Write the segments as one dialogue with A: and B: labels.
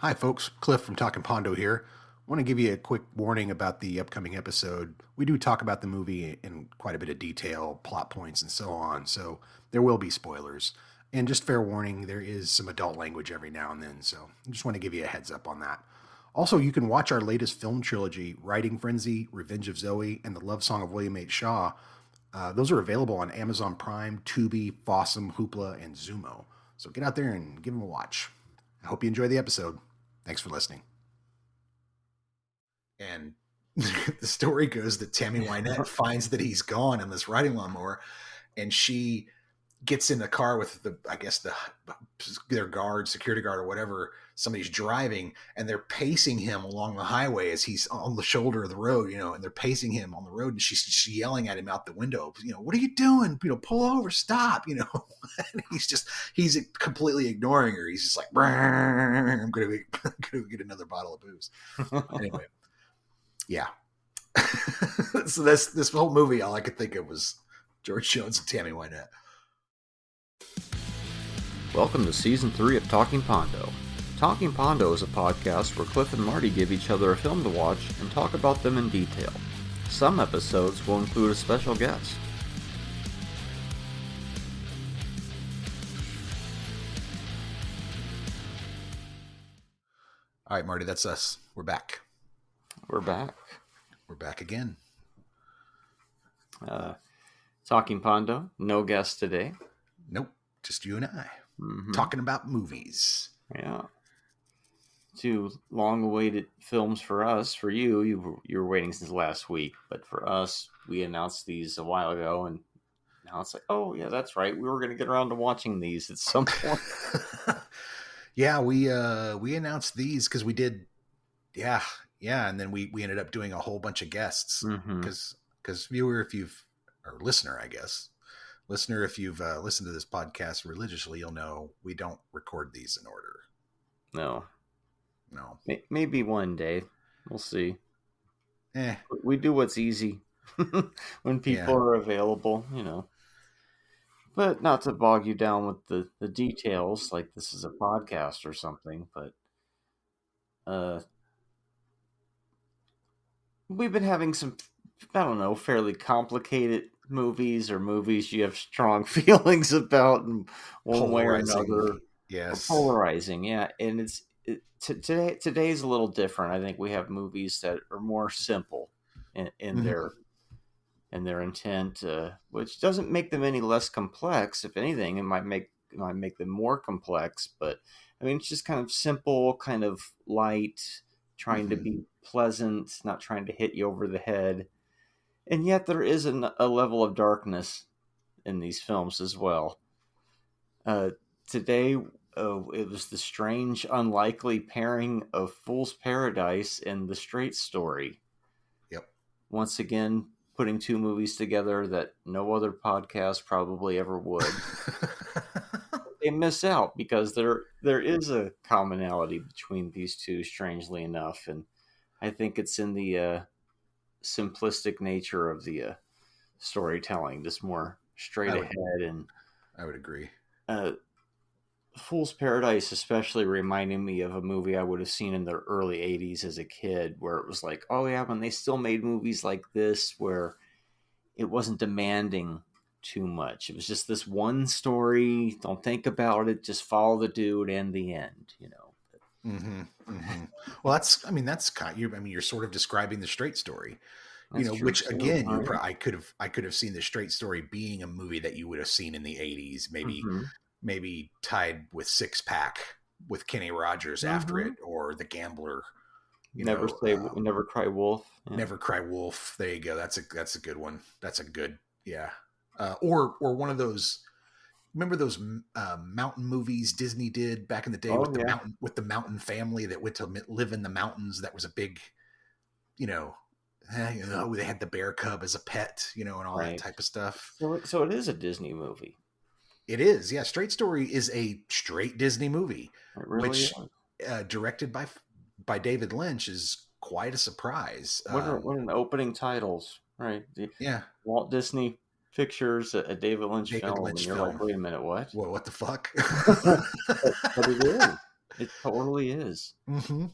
A: Hi, folks. Cliff from Talking Pondo here. I want to give you a quick warning about the upcoming episode. We do talk about the movie in quite a bit of detail, plot points, and so on, so there will be spoilers. And just fair warning, there is some adult language every now and then, so I just want to give you a heads up on that. Also, you can watch our latest film trilogy, Writing Frenzy, Revenge of Zoe, and The Love Song of William H. Shaw. Those are available on Amazon Prime, Tubi, Fossum, Hoopla, and Zumo. So get out there and give them a watch. I hope you enjoy the episode. Thanks for listening. And the story goes that Tammy Wynette finds that he's gone in this riding lawnmower, and she gets in the car with their guard, security guard, or whatever. Somebody's driving, and they're pacing him along the highway as he's on the shoulder of the road, and they're pacing him on the road, and she's yelling at him out the window, what are you doing? Pull over, stop, and he's completely ignoring her. He's just like, I'm gonna get another bottle of booze. Anyway, yeah. So this whole movie, all I could think of was George Jones and Tammy Wynette.
B: Welcome to Season 3 of Talking Pondo. Talking Pondo is a podcast where Cliff and Marty give each other a film to watch and talk about them in detail. Some episodes will include a special guest.
A: All right, Marty, that's us. We're back.
B: We're back
A: again.
B: Talking Pondo, no guest today.
A: Nope, just you and I. Talking about movies.
B: Yeah. 2 long-awaited films for us. For you were waiting since last week, but for us, we announced these a while ago, and now it's like, oh yeah, that's right. We were going to get around to watching these at some point.
A: Yeah, we announced these because we did, yeah, and then we ended up doing a whole bunch of guests because viewer, if you've or listener, I guess. Listener, if you've listened to this podcast religiously, you'll know we don't record these in order.
B: No.
A: Maybe
B: one day. We'll see. We do what's easy when people are available, But not to bog you down with the details, like this is a podcast or something, but we've been having some, fairly complicated movies or movies you have strong feelings about in one way or another.
A: Yes.
B: Polarizing, yeah. And today's a little different. I think we have movies that are more simple in their intent, which doesn't make them any less complex. If anything, it might make them more complex. But I mean, it's just kind of simple, kind of light, trying to be pleasant, not trying to hit you over the head. And yet there is a level of darkness in these films as well. Today, it was the strange, unlikely pairing of Fool's Paradise and The Straight Story.
A: Yep.
B: Once again, putting 2 movies together that no other podcast probably ever would. They miss out because there is a commonality between these 2, strangely enough, and I think it's in the simplistic nature of the storytelling, just more straight ahead. And
A: I would agree.
B: Fool's Paradise especially reminded me of a movie I would have seen in the early 80s as a kid, where it was like, oh yeah, when they still made movies like this where it wasn't demanding too much. It was just this one story, don't think about it, just follow the dude and the end,
A: Well, that's kind of, you're sort of describing The Straight Story.
B: That's
A: which
B: true,
A: again,
B: right?
A: I could have seen The Straight Story being a movie that you would have seen in the 80s, maybe tied with Six Pack with Kenny Rogers after it, or The Gambler.
B: Never Cry Wolf.
A: Yeah. Never Cry Wolf. There you go. That's a good one. That's a good, yeah. Or one of those. Remember those mountain movies Disney did back in the day with the mountain family that went to live in the mountains? That was a big, they had the bear cub as a pet, and all that type of stuff.
B: So it is a Disney movie.
A: It is, yeah. Straight Story is a straight Disney movie, which directed by David Lynch is quite a surprise.
B: What an opening titles, right? Walt Disney Pictures, a David Lynch film. And you're like, wait a minute, what?
A: What the fuck?
B: But it is. It totally is.
A: Mm-hmm.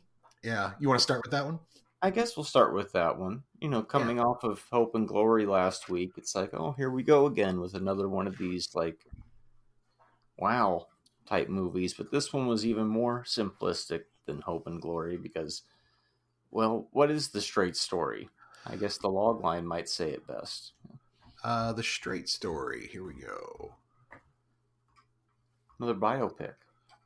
A: Yeah. You want to start with that one?
B: I guess we'll start with that one.
A: Yeah.
B: Coming off of Hope and Glory last week, it's like, oh, here we go again with another one of these, like, wow type movies. But this one was even more simplistic than Hope and Glory because, well, what is the straight story? I guess the log line might say it best.
A: The Straight Story. Here we go.
B: Another biopic.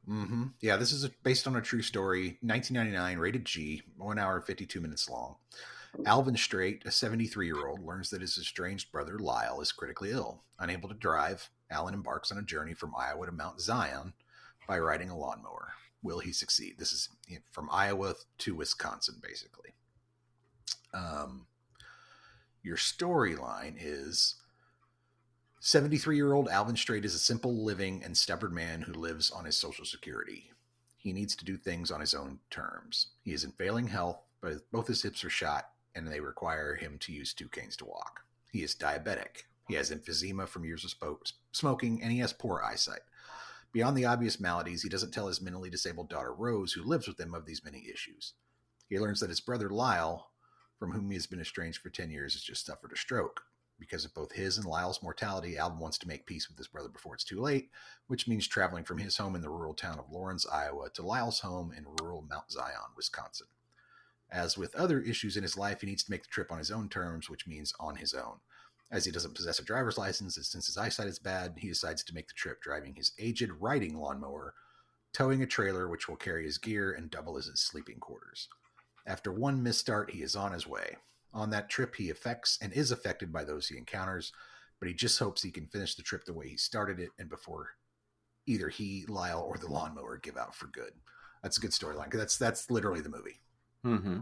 A: Mm-hmm. Yeah, this is based on a true story. 1999, rated G, 1 hour and 52 minutes long. Alvin Straight, a 73-year-old, learns that his estranged brother Lyle is critically ill. Unable to drive, Alan embarks on a journey from Iowa to Mount Zion by riding a lawnmower. Will he succeed? This is from Iowa to Wisconsin, basically. Your storyline is 73-year-old Alvin Straight is a simple living and stubborn man who lives on his Social Security. He needs to do things on his own terms. He is in failing health, but both his hips are shot and they require him to use 2 canes to walk. He is diabetic. He has emphysema from years of smoking, and he has poor eyesight. Beyond the obvious maladies, he doesn't tell his mentally disabled daughter Rose, who lives with him, of these many issues. He learns that his brother Lyle, from whom he has been estranged for 10 years, has just suffered a stroke. Because of both his and Lyle's mortality, Alvin wants to make peace with his brother before it's too late, which means traveling from his home in the rural town of Lawrence, Iowa, to Lyle's home in rural Mount Zion, Wisconsin. As with other issues in his life, he needs to make the trip on his own terms, which means on his own. As he doesn't possess a driver's license, and since his eyesight is bad, he decides to make the trip driving his aged riding lawnmower, towing a trailer which will carry his gear and double as his sleeping quarters. After one misstart, he is on his way. On that trip, he affects and is affected by those he encounters, but he just hopes he can finish the trip the way he started it and before either he, Lyle, or the lawnmower give out for good. That's a good storyline. That's literally the movie.
B: Mm-hmm.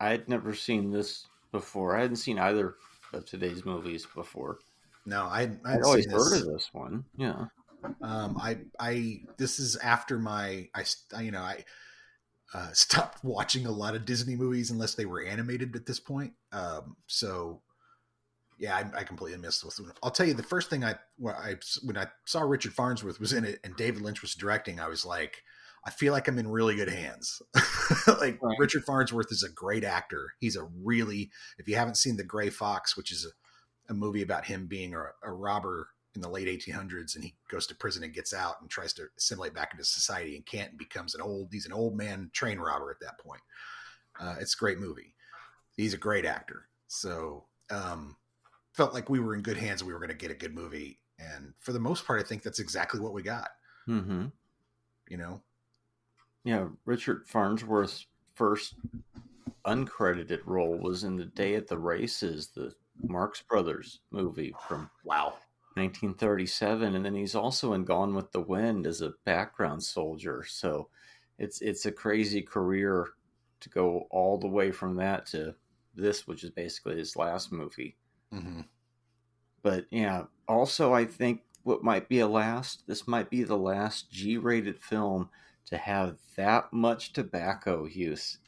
B: I'd never seen this before. I hadn't seen either of today's movies before.
A: No, I'd
B: always heard of this one. Yeah.
A: This is after I stopped watching a lot of Disney movies unless they were animated at this point. So yeah, I completely missed this one. I'll tell you, the first thing when I saw Richard Farnsworth was in it and David Lynch was directing, I was like, I feel like I'm in really good hands. Like, right. Richard Farnsworth is a great actor. He's if you haven't seen The Gray Fox, which is a movie about him being a robber in the late 1800s, and he goes to prison and gets out and tries to assimilate back into society and can't, and becomes he's an old man train robber at that point. It's a great movie. He's a great actor. So felt like we were in good hands and we were going to get a good movie. And for the most part, I think that's exactly what we got.
B: Mm-hmm.
A: You know?
B: Yeah, Richard Farnsworth's first uncredited role was in The Day at the Races, the Marx Brothers movie from 1937, and then he's also in Gone with the Wind as a background soldier. So it's a crazy career to go all the way from that to this, which is basically his last movie.
A: Mm-hmm.
B: But yeah, also I think this might be the last G-rated film to have that much tobacco use.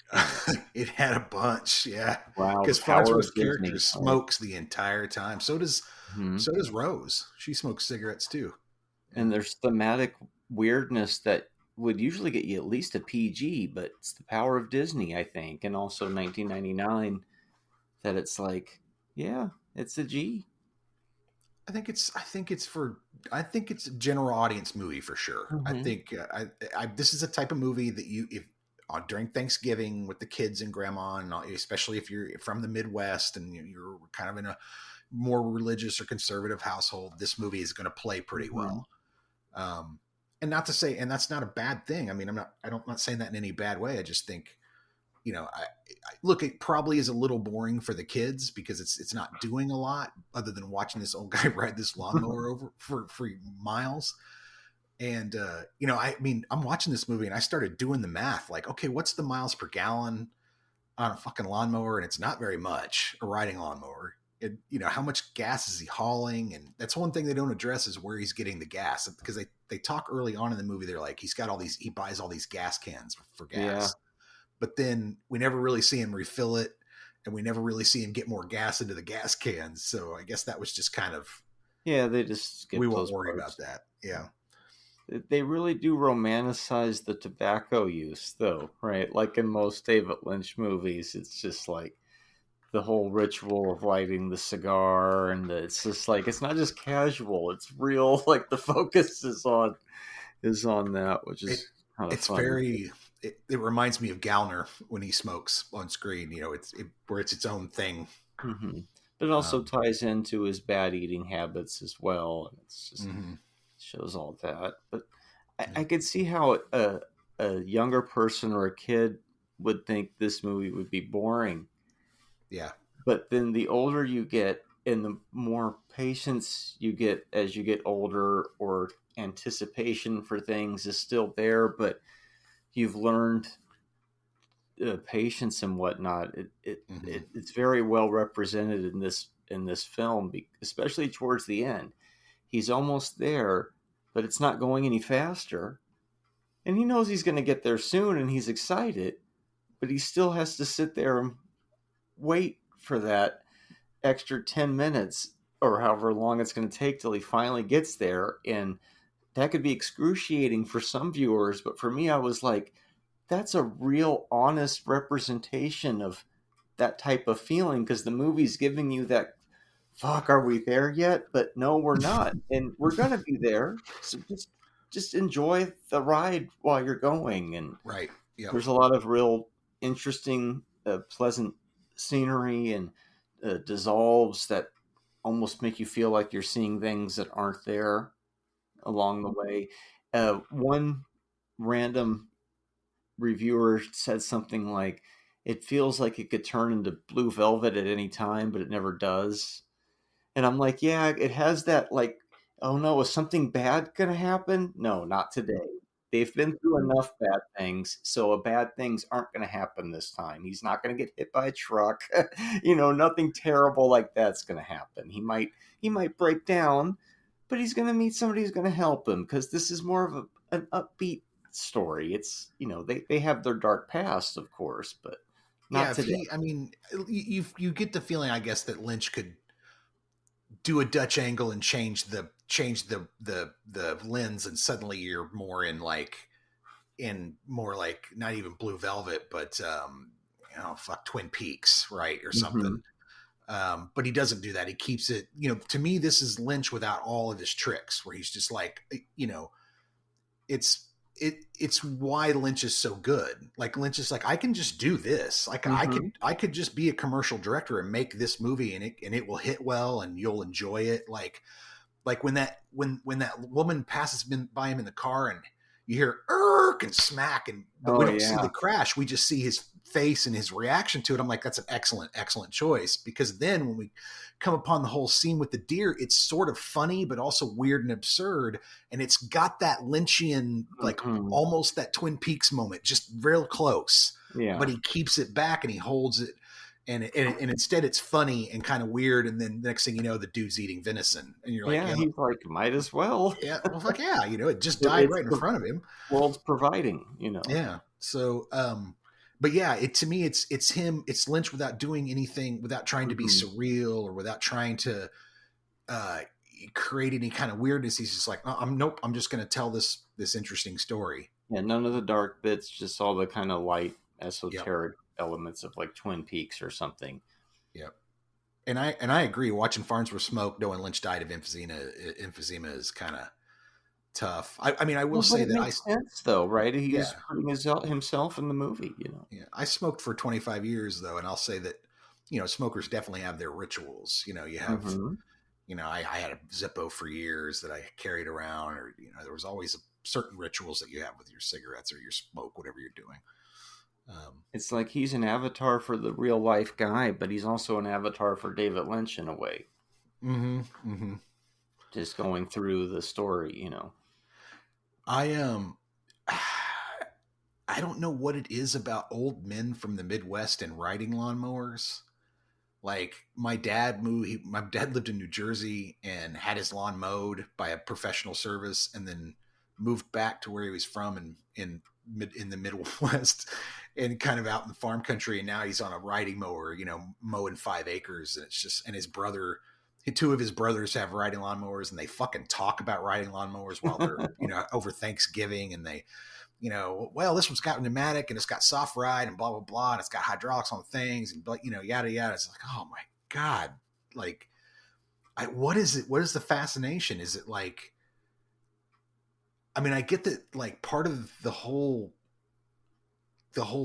A: It had a bunch, yeah.
B: Wow,
A: because Farnsworth's character smokes the entire time. So does Rose. She smokes cigarettes too.
B: And there's thematic weirdness that would usually get you at least a PG, but it's the power of Disney, I think, and also 1999 that it's like, yeah, it's a G.
A: I think it's a general audience movie for sure.
B: Mm-hmm.
A: I think this is a type of movie that during Thanksgiving with the kids and grandma, and especially if you're from the Midwest and you're kind of in a more religious or conservative household, this movie is going to play pretty well. And not to say, and that's not a bad thing. I mean, I'm not saying that in any bad way. I just think, it probably is a little boring for the kids because it's not doing a lot other than watching this old guy ride this lawnmower over for miles. And, I'm watching this movie and I started doing the math, like, okay, what's the miles per gallon on a fucking lawnmower? And it's not very much, a riding lawnmower. How much gas is he hauling? And that's one thing they don't address is where he's getting the gas, because they talk early on in the movie. They're like, he buys all these gas cans for gas. Yeah. But then we never really see him refill it, and we never really see him get more gas into the gas cans. So I guess that was just kind of,
B: they just
A: we won't worry about that. Yeah.
B: They really do romanticize the tobacco use, though, right? Like in most David Lynch movies, it's just like the whole ritual of lighting the cigar, and it's just like it's not just casual; it's real. Like the focus is on that, which
A: It
B: is kind of
A: it's
B: funny.
A: very it reminds me of Gallner when he smokes on screen. Where it's its own thing.
B: Hmm. But it also
A: Um,
B: ties into his bad eating habits as well, and it's just
A: mhm.
B: shows all that. But
A: Yeah.
B: I could see how a younger person or a kid would think this movie would be boring.
A: Yeah.
B: But then the older you get and the more patience you get as you get older, or anticipation for things is still there, but you've learned patience and whatnot.
A: Hmm.
B: It's very well represented in this film, especially towards the end. He's almost there, but it's not going any faster, and he knows he's going to get there soon, and he's excited, but he still has to sit there and wait for that extra 10 minutes or however long it's going to take till he finally gets there. And that could be excruciating for some viewers, but for me, I was like, that's a real honest representation of that type of feeling, because the movie's giving you that, fuck, are we there yet? But no, we're not, and we're gonna be there. So just enjoy the ride while you're going. And
A: Right. Yep.
B: there's a lot of real interesting, pleasant scenery and dissolves that almost make you feel like you're seeing things that aren't there along the way. One random reviewer said something like, "It feels like it could turn into Blue Velvet at any time, but it never does." And I'm like, yeah, it has that, like, oh no, is something bad going to happen? No, not today. They've been through enough bad things, so bad things aren't going to happen this time. He's not going to get hit by a truck. Nothing terrible like that's going to happen. He might break down, but he's going to meet somebody who's going to help him, because this is more of an upbeat story. It's, they have their dark past, of course, but
A: Yeah.
B: not
A: If
B: today.
A: he, I mean, you get the feeling, I guess, that Lynch could do a Dutch angle and change the lens, and suddenly you're more in more like not even Blue Velvet, but fuck Twin Peaks, right, or something.
B: Hmm.
A: But he doesn't do that. He keeps it. To me, this is Lynch without all of his tricks, where he's just like, it's why Lynch is so good. Like Lynch is like, I can just do this. Like I
B: Hmm.
A: could I could just be a commercial director and make this movie, and it will hit well and you'll enjoy it. Like when that woman passes by him in the car and you hear irk and smack, but we
B: Oh
A: don't see the
B: yeah.
A: crash. We just see his face and his reaction to it. I'm like, that's an excellent choice, because then when we come upon the whole scene with the deer, it's sort of funny but also weird and absurd, and it's got that Lynchian, like
B: Hmm.
A: almost that Twin Peaks moment, just real close. But
B: Yeah.
A: he keeps it back and he holds it, and instead it's funny and kind of weird, and then the next thing you know, the dude's eating venison, and you're like,
B: Yeah,
A: yeah,
B: he's like, might as well.
A: yeah, well, fuck yeah, it just died
B: It's
A: right in
B: the
A: front of him.
B: world's providing.
A: Yeah. So, but yeah, to me, it's him, it's Lynch without doing anything, without trying to be
B: Hmm.
A: surreal or without trying to uh, create any kind of weirdness. He's just like, nope, I'm just going to tell this interesting story.
B: Yeah, none of the dark bits, just all the kind of light,
A: Yep.
B: esoteric elements of like Twin Peaks or something.
A: Yep. And I agree. Watching Farnsworth smoke, knowing Lynch died of emphysema is kind of tough. I mean, I will
B: Well, but
A: say
B: it
A: that
B: makes sense though, right? He's
A: yeah,
B: putting himself in the movie.
A: yeah, I smoked for 25 years though, and I'll say that smokers definitely have their rituals. You have
B: Hmm.
A: I had a Zippo for years that I carried around, or there was always certain rituals that you have with your cigarettes or your smoke, whatever you're doing.
B: It's like he's an avatar for the real life guy, but he's also an avatar for David Lynch in a way,
A: Mm-hmm, mm-hmm.
B: just going through the story.
A: I I don't know what it is about old men from the Midwest and riding lawnmowers. Like my dad lived in New Jersey and had his lawn mowed by a professional service, and then moved back to where he was from in the Midwest and kind of out in the farm country. And now he's on a riding mower, mowing 5 acres. And it's just, and two of his brothers have riding lawnmowers, and they fucking talk about riding lawnmowers while they're, over Thanksgiving, and they, well, this one's got pneumatic and it's got soft ride and blah, blah, blah. And it's got hydraulics on things and, yada, yada. It's like, oh my God. Like, what is it? What is the fascination? Is it like, I mean, I get that, like, part of the whole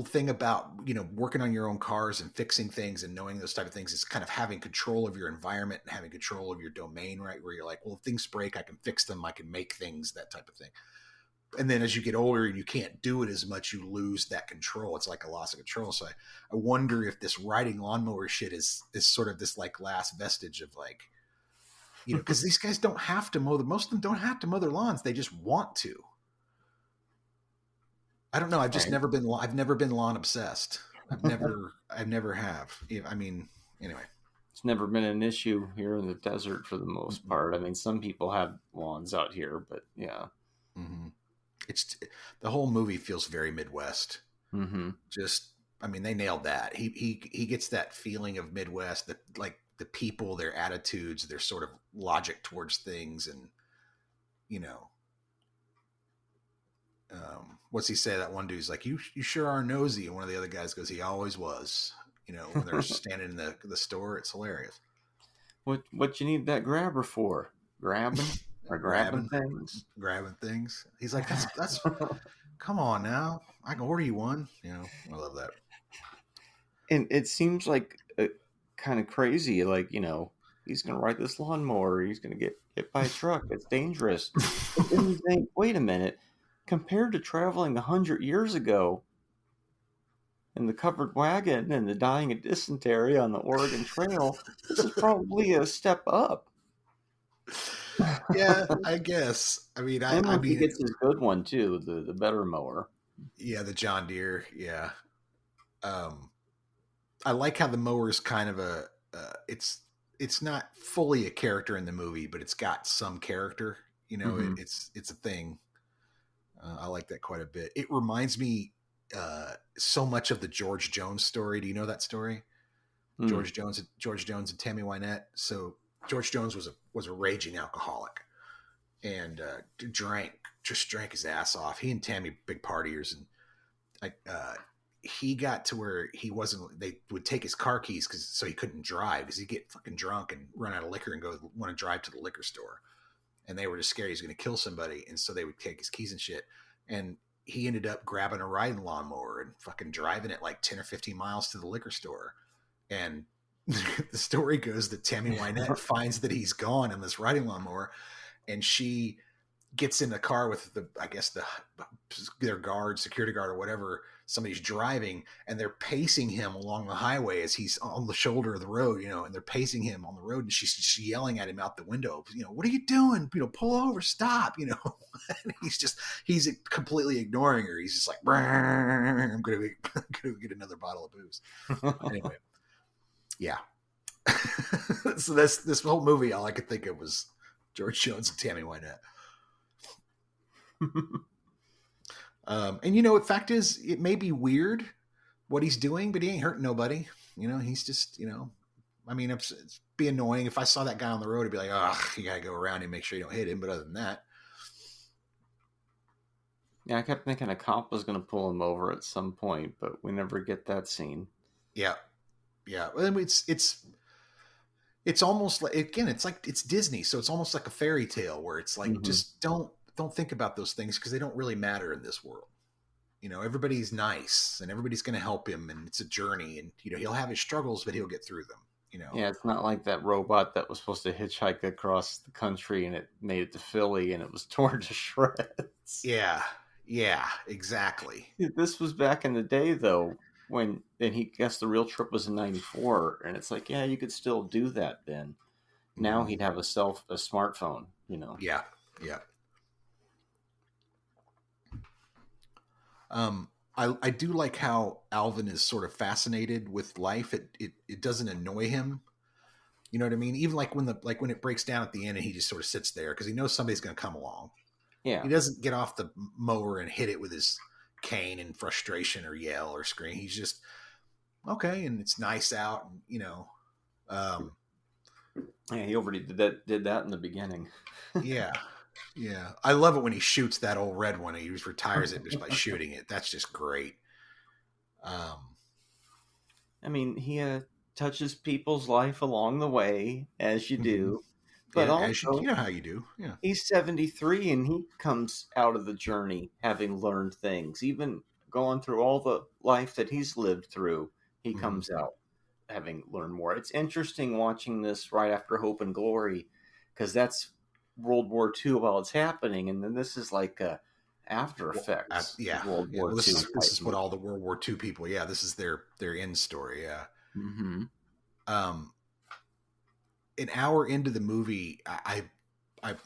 A: thing about, working on your own cars and fixing things and knowing those type of things is kind of having control of your environment and having control of your domain, right? Where you're like, well, if things break, I can fix them. I can make things, that type of thing. And then as you get older and you can't do it as much, you lose that control. It's like a loss of control. So I wonder if this riding lawnmower shit is sort of this like last vestige of like, because these guys don't have to most of them don't have to mow their lawns. They just want to. I don't know. I've never been lawn obsessed. I've never have. I mean, anyway.
B: It's never been an issue here in the desert for the most part. I mean, some people have lawns out here, but yeah.
A: Mm-hmm. It's the whole movie feels very Midwest.
B: Mm-hmm.
A: Just, I mean, they nailed that. He gets that feeling of Midwest, that like the people, their attitudes, their sort of logic towards things, and what's he say? That one dude's like, you sure are nosy, and one of the other guys goes, he always was. When they're standing in the store, it's hilarious.
B: What you need that grabber for? Grabbing
A: grabbing
B: things.
A: Grabbing things. He's like, that's come on now. I can order you one. I love that.
B: And it seems like kind of crazy. Like, he's going to ride this lawnmower. He's going to get hit by a truck. It's dangerous. But then you think, wait a minute. Compared to traveling 100 years ago in the covered wagon and the dying of dysentery on the Oregon Trail, this is probably a step up.
A: Yeah, I guess. I mean, I mean,
B: he gets his good one too, the better mower.
A: Yeah, the John Deere. Yeah. I like how the mower is kind of it's not fully a character in the movie, but it's got some character.
B: Mm-hmm.
A: It's a thing. I like that quite a bit. It reminds me so much of the George Jones story. Do you know that story? Mm. George Jones and Tammy Wynette. So George Jones was a raging alcoholic, and drank his ass off. He and Tammy, big partiers, and he got to where he wasn't. They would take his car keys so he couldn't drive, because he'd get fucking drunk and run out of liquor and want to drive to the liquor store. And they were just scared he was going to kill somebody, and so they would take his keys and shit. And he ended up grabbing a riding lawnmower and fucking driving it like 10 or 15 miles to the liquor store. And the story goes that Tammy Wynette finds that he's gone in this riding lawnmower, and she gets in the car with their security guard or whatever, somebody's driving, and they're pacing him along the highway as he's on the shoulder of the road, and they're pacing him on the road, and she's just yelling at him out the window, what are you doing? Pull over, stop, and he's completely ignoring her. He's just like, I'm going to get another bottle of booze. Anyway. Yeah. So this whole movie, all I could think of was George Jones and Tammy Wynette. And the fact is, it may be weird what he's doing, but he ain't hurting nobody. He's just, I mean, it's be annoying. If I saw that guy on the road, I'd be like, oh, you gotta go around and make sure you don't hit him. But other than that,
B: yeah, I kept thinking a cop was going to pull him over at some point, but we never get that scene.
A: Yeah. Well, it's almost like, again, it's like, it's Disney, so it's almost like a fairy tale where it's like, just don't think about those things, because they don't really matter in this world. Everybody's nice and everybody's going to help him, and it's a journey, and he'll have his struggles, but he'll get through them.
B: Yeah, it's not like that robot that was supposed to hitchhike across the country and it made it to Philly and it was torn to shreds.
A: Yeah, exactly.
B: This was back in the day, though, when he guessed the real trip was in '94, and it's like, yeah, you could still do that then. Now he'd have a smartphone,
A: Yeah. I do like how Alvin is sort of fascinated with life. It doesn't annoy him. You know what I mean? Even like when it breaks down at the end and he just sort of sits there because he knows somebody's going to come along.
B: Yeah.
A: He doesn't get off the mower and hit it with his cane in frustration or yell or scream. He's just, okay, and it's nice out, and
B: Yeah, he already did that in the beginning.
A: Yeah. Yeah. I love it when he shoots that old red one. He just retires it just by shooting it. That's just great. Um,
B: I mean, he touches people's life along the way, as you
A: mhm.
B: do, but
A: Yeah, as you
B: also
A: know how you do. Yeah.
B: he's 73 and he comes out of the journey having learned things. Even going through all the life that he's lived through, he
A: Mhm.
B: comes out having learned more. It's interesting watching this right after Hope and Glory because that's World War II while it's happening, and then this is like after
A: Well,
B: effects
A: yeah,
B: of World
A: yeah.
B: War
A: Well,
B: II
A: this
B: type
A: is what
B: movie.
A: all the World War II people. Yeah, this is their end story. Yeah.
B: Mm-hmm.
A: Um, an hour into the movie, I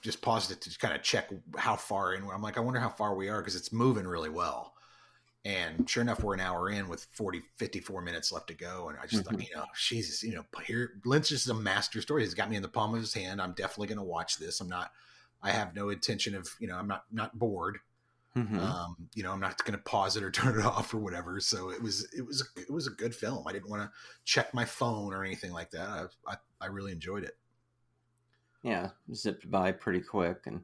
A: just paused it to kind of check how far in. I'm like, I wonder how far we are because it's moving really well. And sure enough, we're an hour in with 54 minutes left to go. And I just thought,
B: Mm-hmm.
A: Jesus, here Lynch is a master story. He's got me in the palm of his hand. I'm definitely going to watch this. I have no intention of, I'm not bored.
B: Mm-hmm.
A: I'm not going to pause it or turn it off or whatever. So it was a good film. I didn't want to check my phone or anything like that. I really enjoyed it.
B: Yeah, zipped by pretty quick. And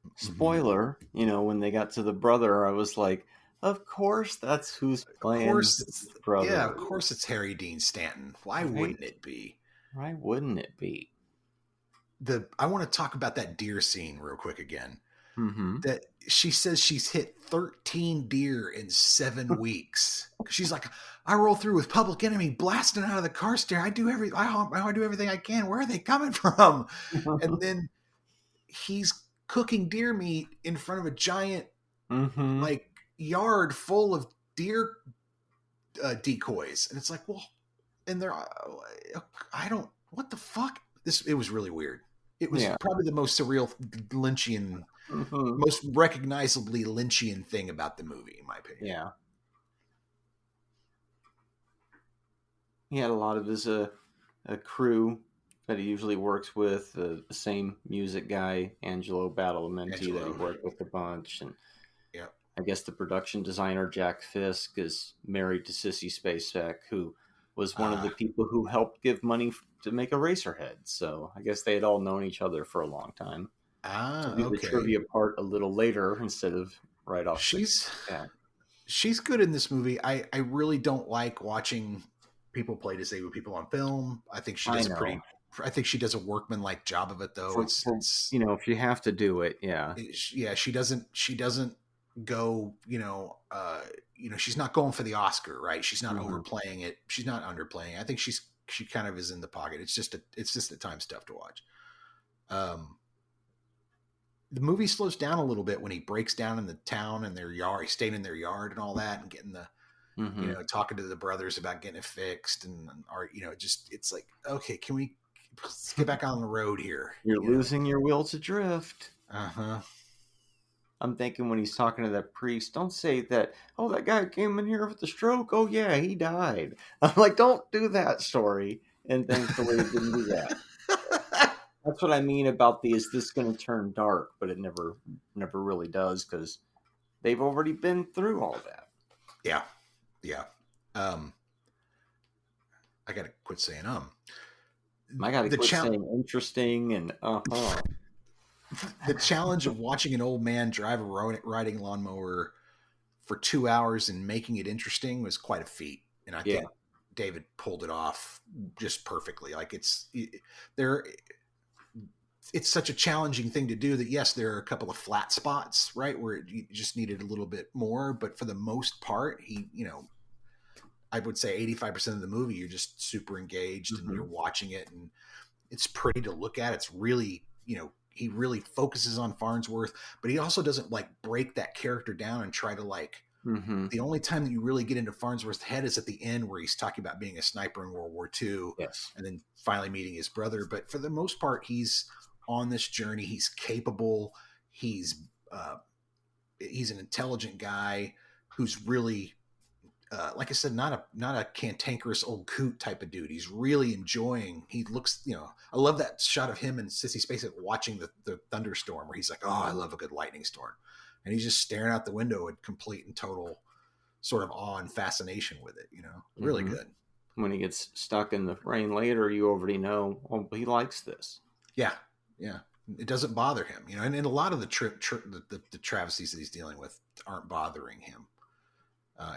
A: Mm-hmm.
B: spoiler, when they got to the brother, I was like, of course that's who's
A: Of
B: playing
A: course,
B: his
A: yeah, of
B: brother.
A: course it's Harry Dean Stanton. Why
B: Right?
A: wouldn't it be?
B: Why wouldn't it be?
A: I want to talk about that deer scene real quick again.
B: Mm-hmm.
A: That she says she's hit 13 deer in 7 weeks. She's like, I roll through with Public Enemy blasting out of the car stereo. I do everything I can. Where are they coming from? And then he's cooking deer meat in front of a giant
B: Mm-hmm.
A: like yard full of deer decoys, and it's like, well, and they're I don't what the fuck. It was really weird. It was
B: Yeah.
A: probably the most surreal Lynchian,
B: Mm-hmm.
A: most recognizably Lynchian thing about the movie, in my opinion.
B: Yeah. He had a lot of his a crew that he usually works with, the same music guy, Angelo Badalamenti, that he
A: Angelo.
B: worked with a bunch, and
A: Yep.
B: I guess the production designer Jack Fisk is married to Sissy Spacek, who was one of the
A: Ah.
B: people who helped give money to make Eraserhead. So I guess they had all known each other for a long time. I'll do the
A: Okay.
B: trivia part a little later instead of right off the
A: She's
B: bat.
A: she's good in this movie. I really don't like watching people play disabled people on film.
B: I know.
A: I think she does a workmanlike job of it though.
B: For if you have to do it, yeah.
A: Yeah, she doesn't go, she's not going for the Oscar, right? She's not
B: Hmm.
A: overplaying it. She's not underplaying. I think she kind of is in the pocket. It's just at times tough to watch. Um, the movie slows down a little bit when he breaks down in the town and their yard. He's staying in their yard and all that, and getting
B: Hmm.
A: talking to the brothers about getting it fixed, and or just it's like, okay, can we let's get back on the road here?
B: You're losing your will to drift.
A: Uh huh.
B: I'm thinking when he's talking to that priest, don't say that, oh, that guy came in here with a stroke. Oh, yeah, he died. I'm like, don't do that story. And thankfully, it didn't do that. That's what I mean about the is this going to turn dark? But it never really does because they've already been through all that.
A: Yeah, yeah. Um, I gotta quit saying
B: I got to
A: the
B: quit
A: challenge.
B: saying interesting and uh-huh.
A: The challenge of watching an old man drive a riding lawnmower for 2 hours and making it interesting was quite a feat, and I
B: Yeah.
A: think David pulled it off just perfectly. Like there, it's such a challenging thing to do that yes, there are a couple of flat spots, right, where you just needed a little bit more, but for the most part, I would say 85% of the movie you're just super engaged and
B: Hmm.
A: you're watching it, and it's pretty to look at. It's really, he really focuses on Farnsworth, but he also doesn't like break that character down and try to like.
B: Hmm.
A: The only time that you really get into Farnsworth's head is at the end where he's talking about being a sniper in World War II
B: Yes.
A: and then finally meeting his brother. But for the most part, he's on this journey. He's capable. He's uh, he's an intelligent guy who's really like I said, not a cantankerous old coot type of dude. He's really enjoying. He looks, I love that shot of him and Sissy Spacek watching the thunderstorm, where he's like, "Oh, I love a good lightning storm," and he's just staring out the window in complete and total sort of awe and fascination with it. Really
B: Hmm.
A: good.
B: when he gets stuck in the rain later, you already know, oh, he likes this.
A: Yeah, yeah. It doesn't bother him, you know. And a lot of the travesties that he's dealing with aren't bothering him.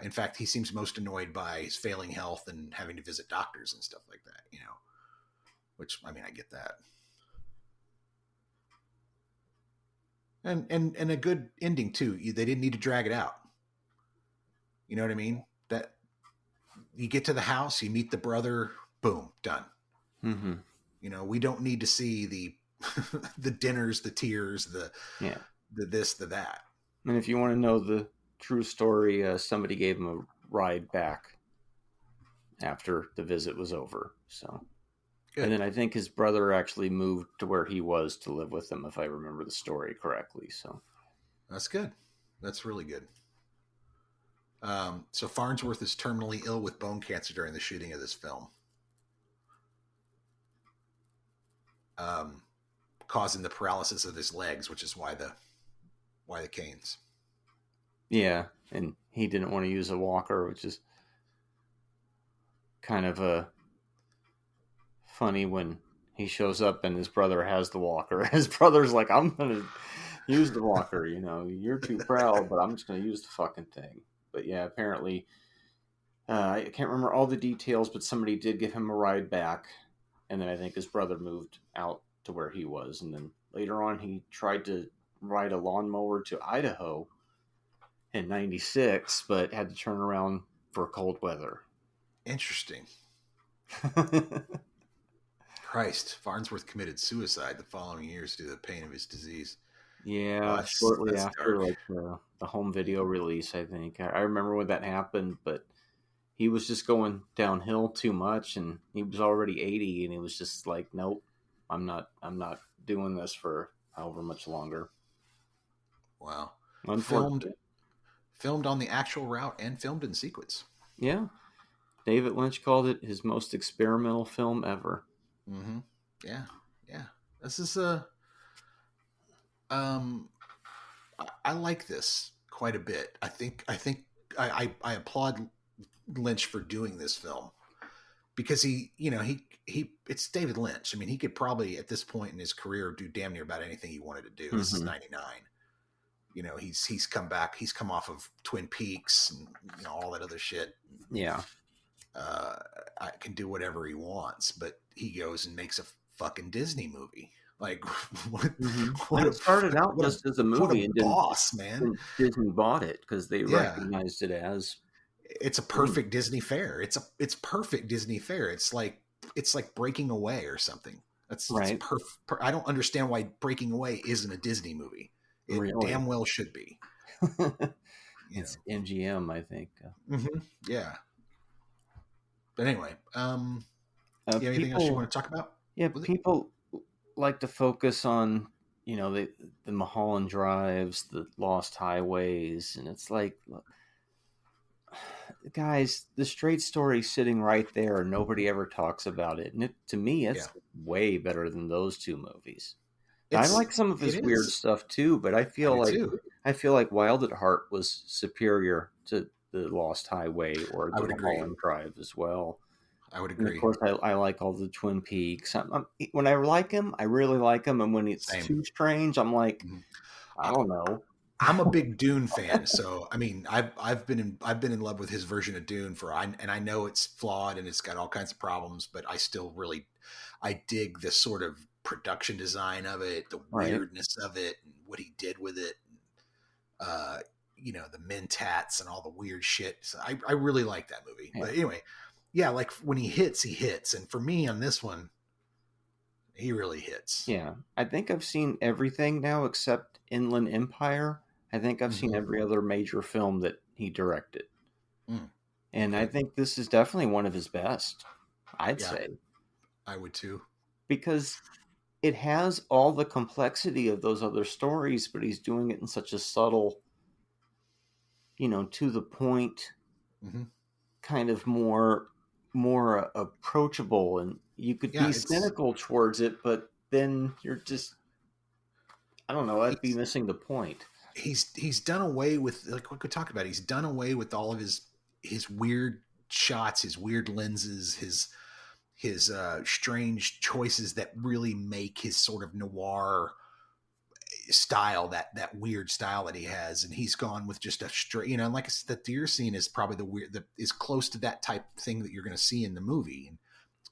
A: In fact, he seems most annoyed by his failing health and having to visit doctors and stuff like that, you know. Which, I mean, I get that. And a good ending too. They didn't need to drag it out. You know what I mean? That you get to the house, you meet the brother, boom, done.
B: Mm-hmm.
A: You know, we don't need to see the the dinners, the tears, the this, the that.
B: And if you want to know the true story, somebody gave him a ride back after the visit was over. So, good. And then I think his brother actually moved to where he was to live with him, if I remember the story correctly. So,
A: that's good. That's really good. So Farnsworth is terminally ill with bone cancer during the shooting of this film, causing the paralysis of his legs, which is why the canes.
B: Yeah, and he didn't want to use a walker, which is kind of funny when he shows up and his brother has the walker. His brother's like, I'm going to use the walker, you know, you're too proud, but I'm just going to use the fucking thing. But yeah, apparently, I can't remember all the details, but somebody did give him a ride back. And then I think his brother moved out to where he was. And then later on, he tried to ride a lawnmower to Idaho in 96, but had to turn around for cold weather.
A: Interesting. Christ, Farnsworth committed suicide the following years due to the pain of his disease.
B: Yeah, shortly after dark. Like the home video release, I think. I remember when that happened, but he was just going downhill too much, and he was already 80, and he was just like, nope, I'm not doing this for however much longer.
A: Wow. Filmed on the actual route and filmed in sequence.
B: Yeah. David Lynch called it his most experimental film ever.
A: Mm-hmm. Yeah. Yeah. This is I like this quite a bit. I think I applaud Lynch for doing this film because he it's David Lynch. I mean, he could probably at this point in his career do damn near about anything he wanted to do. Mm-hmm. This is 99. You know, he's come back. He's come off of Twin Peaks and you know all that other shit.
B: Yeah.
A: I can do whatever he wants, but he goes and makes a fucking Disney movie. Like, what
B: it started out just as a movie,
A: and boss, man.
B: Disney bought it because they recognized it as
A: it's a perfect Disney fare. It's perfect Disney fare. It's like Breaking Away or something. That's right. I don't understand why Breaking Away isn't a Disney movie. It really? Damn well should be.
B: It's MGM, I think.
A: Mm-hmm. Yeah. But anyway, you have anything else you want to talk about?
B: Yeah, people like to focus on, you know, the Mulholland Drives, the Lost Highways, and it's like, look, guys, the Straight Story's sitting right there, and nobody ever talks about it. And to me, it's way better than those two movies. I like some of his weird stuff too, but I feel like Wild at Heart was superior to the Lost Highway or the Mulholland Drive as well.
A: I would agree.
B: And of course, I like all the Twin Peaks. When I like him, I really like him, and when it's too strange, I'm like, I don't know.
A: I'm a big Dune fan, so I mean, I've been in love with his version of Dune and I know it's flawed and it's got all kinds of problems, but I still really dig the sort of production design of it, the weirdness of it, and what he did with it. You know, the mentats and all the weird shit. So I really like that movie. Yeah. But anyway, yeah, like when he hits. And for me on this one, he really hits.
B: Yeah. I think I've seen everything now except Inland Empire. I think I've seen every other major film that he directed. And I think this is definitely one of his best, I'd say.
A: I would too.
B: Because it has all the complexity of those other stories, but he's doing it in such a subtle, you know, to the point, kind of more approachable, and you could be cynical towards it, but then you're just, I don't know, I'd be missing the point.
A: He's done away with, like what we talked about, he's done away with all of his weird shots, his weird lenses, his strange choices that really make his sort of noir style, that weird style that he has. And he's gone with just a straight, you know, and like I said, the deer scene is probably is close to that type of thing that you're going to see in the movie. And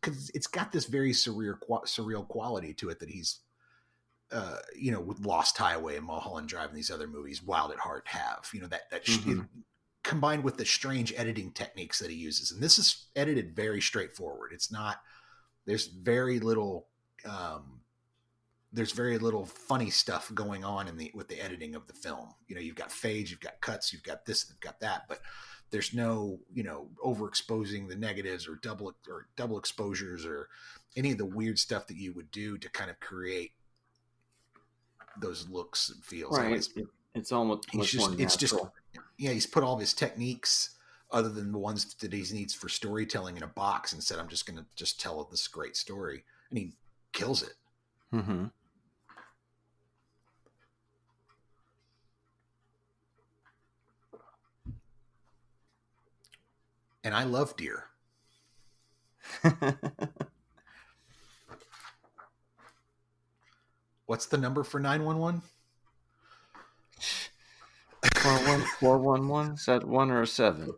A: because it's got this very surreal quality to it that he's, you know, with Lost Highway and Mulholland Drive and these other movies, Wild at Heart have, you know, combined with the strange editing techniques that he uses. And this is edited very straightforward. It's not, there's very little funny stuff going on with the editing of the film. You know, you've got fades, you've got cuts, you've got this, you've got that, but there's no, you know, overexposing the negatives or double exposures or any of the weird stuff that you would do to kind of create those looks and feels.
B: Right. It's almost much more natural.
A: He's put all of his techniques other than the ones that he needs for storytelling in a box and said, I'm just going to just tell this great story. And he kills it.
B: Mm-hmm.
A: And I love deer. What's the number for 911?
B: 411? Is that 1 or a 7?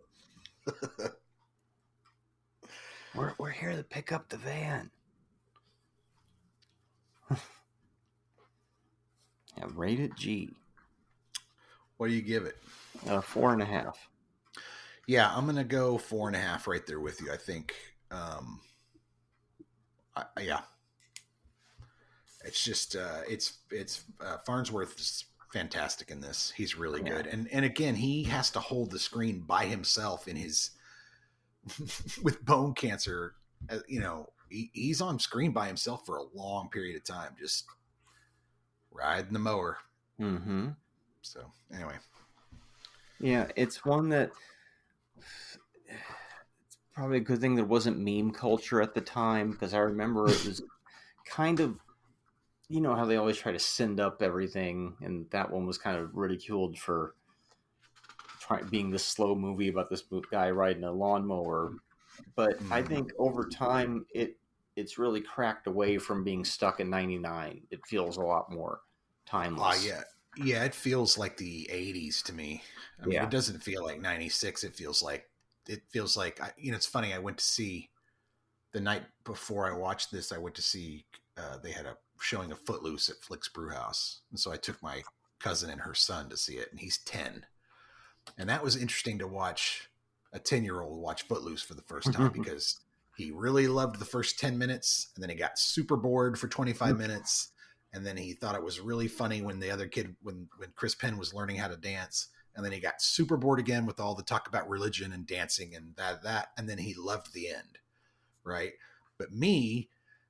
B: We're here to pick up the van. Yeah, rated G.
A: What do you give it?
B: 4.5.
A: Yeah, I'm gonna go 4.5 right there with you. I think, yeah, it's just it's Farnsworth is fantastic in this. He's really good, and again, he has to hold the screen by himself in his with bone cancer. You know, he's on screen by himself for a long period of time, just riding the mower.
B: Mm-hmm.
A: So anyway,
B: yeah, it's one that it's probably a good thing there wasn't meme culture at the time, because I remember it was kind of, you know how they always try to send up everything, and that one was kind of ridiculed for being this slow movie about this guy riding a lawnmower. But I think over time it's really cracked away from being stuck in 99. It feels a lot more timeless.
A: Yeah, it feels like the 80s to me. I mean, it doesn't feel like 96. It feels like you know, it's funny. I went to see the night before I watched this. I went to see they had a showing of Footloose at Flick's Brewhouse, and so I took my cousin and her son to see it, and he's 10, and that was interesting to watch a 10-year-old watch Footloose for the first time because he really loved the first 10 minutes, and then he got super bored for 25 minutes. And then he thought it was really funny when the other kid, when Chris Penn was learning how to dance. And then he got super bored again with all the talk about religion and dancing and that. And then he loved the end. Right. But me,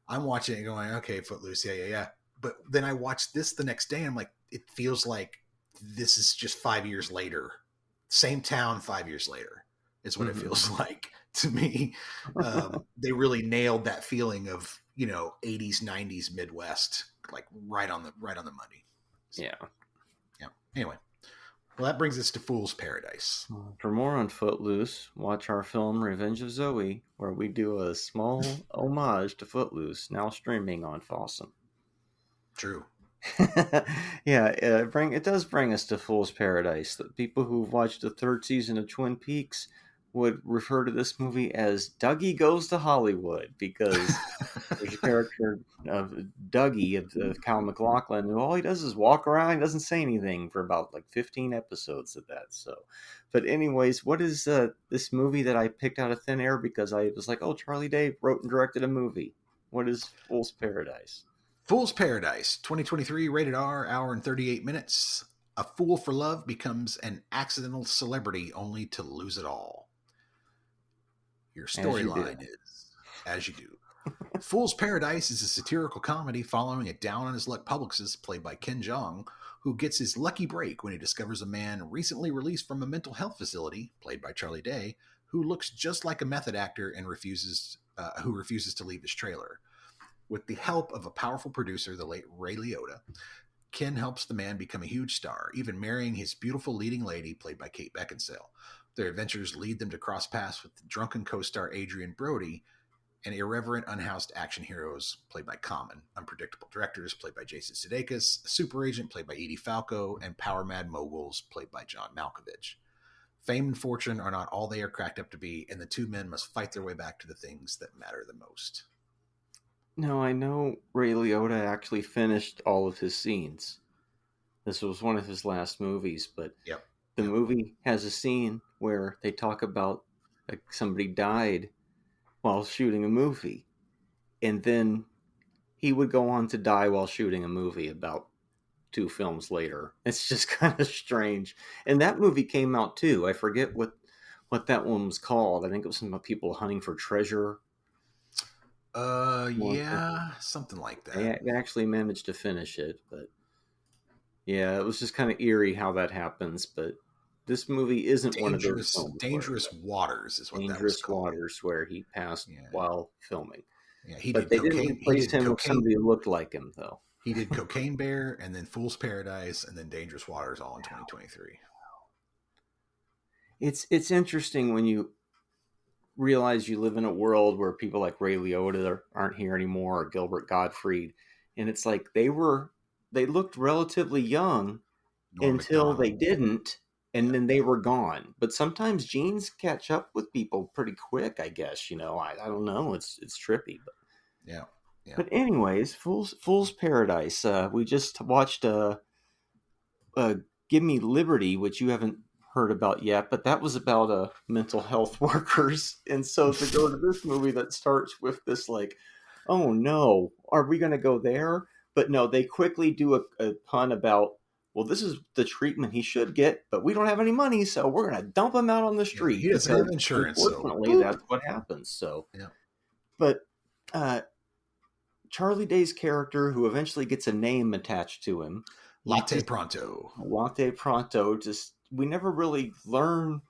A: I'm watching it going, okay, Footloose. Yeah. But then I watched this the next day. And I'm like, it feels like this is just 5 years later. Same town 5 years later is what it feels like to me. They really nailed that feeling of, you know, 80s, 90s Midwest, like right on the money. So, yeah. Anyway, well, that brings us to Fool's Paradise.
B: For more on Footloose, watch our film Revenge of Zoe, where we do a small homage to Footloose, now streaming on Fossum.
A: True.
B: It does bring us to Fool's Paradise. The people who've watched the 3rd season of Twin Peaks would refer to this movie as Dougie Goes to Hollywood, because there's a character of Dougie of Cal MacLachlan who all he does is walk around. He doesn't say anything for about like 15 episodes of that. So, but anyways, what is this movie that I picked out of thin air because I was like, oh, Charlie Day wrote and directed a movie. What is Fool's Paradise?
A: Fool's Paradise, 2023, rated R, hour and 38 minutes. A fool for love becomes an accidental celebrity only to lose it all. Your storyline is as you do. Fool's Paradise is a satirical comedy following a down-on-his-luck publicist played by Ken Jeong, who gets his lucky break when he discovers a man recently released from a mental health facility, played by Charlie Day, who looks just like a method actor and refuses to leave his trailer. With the help of a powerful producer, the late Ray Liotta, Ken helps the man become a huge star, even marrying his beautiful leading lady, played by Kate Beckinsale. Their adventures lead them to cross paths with drunken co-star Adrian Brody and irreverent, unhoused action heroes played by Common, unpredictable directors played by Jason Sudeikis, a super agent played by Edie Falco, and power mad moguls played by John Malkovich. Fame and fortune are not all they are cracked up to be, and the two men must fight their way back to the things that matter the most.
B: Now, I know Ray Liotta actually finished all of his scenes. This was one of his last movies, but
A: Yep.
B: the movie has a scene where they talk about somebody died while shooting a movie. And then he would go on to die while shooting a movie about 2 films later. It's just kind of strange. And that movie came out too. I forget what that one was called. I think it was something about people hunting for treasure.
A: Yeah, something like that.
B: They actually managed to finish it, but yeah, it was just kind of eerie how that happens. But this movie isn't one of those films.
A: Dangerous Waters is what that was
B: Dangerous
A: called.
B: Waters, where he passed while filming.
A: Yeah, he
B: but
A: did
B: they
A: cocaine.
B: Didn't replace him with somebody who looked like him, though.
A: He did Cocaine Bear, and then Fool's Paradise, and then Dangerous Waters, all in 2023.
B: It's interesting when you realize you live in a world where people like Ray Liotta aren't here anymore, or Gilbert Gottfried, and it's like they looked relatively young until they didn't, and then they were gone. But sometimes genes catch up with people pretty quick, I guess. I don't know. It's trippy, but
A: yeah.
B: But anyways, Fool's Paradise. We just watched Give Me Liberty, which you haven't heard about yet, but that was about mental health workers. And so to go to this movie that starts with this like, oh no, are we going to go there? But no, they quickly do a pun about, well, this is the treatment he should get, but we don't have any money, so we're going to dump him out on the street.
A: He doesn't have insurance.
B: Unfortunately, that's what happens. So,
A: yeah.
B: But Charlie Day's character, who eventually gets a name attached to him,
A: Latte Pronto.
B: Just we never really learn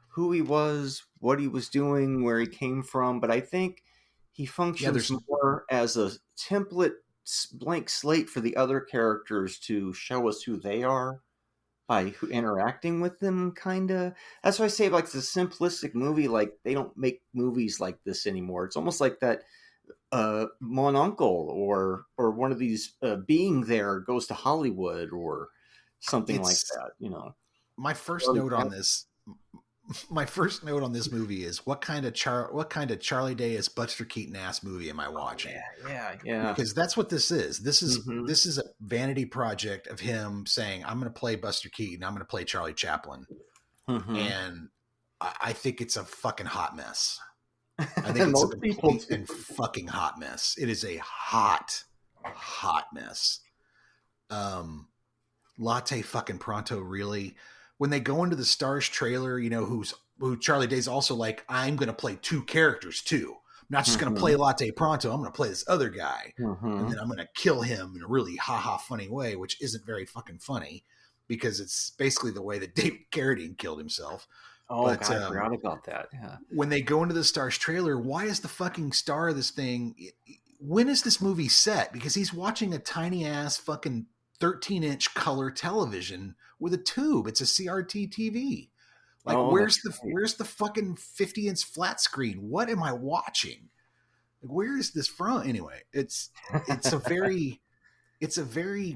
B: who he was, what he was doing, where he came from. But I think he functions more as a template, blank slate for the other characters to show us who they are by interacting with them. Kind of. That's why I say like it's a simplistic movie. Like they don't make movies like this anymore. It's almost like that. Mon Uncle or one of these Being There Goes to Hollywood or something like that.
A: My first note on this movie is what kind of Charlie Day is Buster Keaton ass movie am I watching?
B: Yeah.
A: Because that's what this is. This is a vanity project of him saying, I'm going to play Buster Keaton. I'm going to play Charlie Chaplin.
B: Mm-hmm.
A: And I think it's a fucking hot mess. I think it's a complete and fucking hot mess. It is a hot mess. Latte fucking Pronto, really. When they go into the Stars trailer, who Charlie Day's also like, I'm going to play 2 characters too. I'm not just going to play Latte Pronto. I'm going to play this other guy. And then I'm going to kill him in a really ha-ha funny way, which isn't very fucking funny because it's basically the way that David Carradine killed himself.
B: Oh, God, I forgot about that. Yeah.
A: When they go into the Stars trailer, why is the fucking star of this thing? When is this movie set? Because he's watching a tiny ass fucking 13-inch color television with a tube. It's a CRT TV. Like, where's the fucking 50-inch flat screen? What am I watching? Like, where is this from? Anyway, it's a very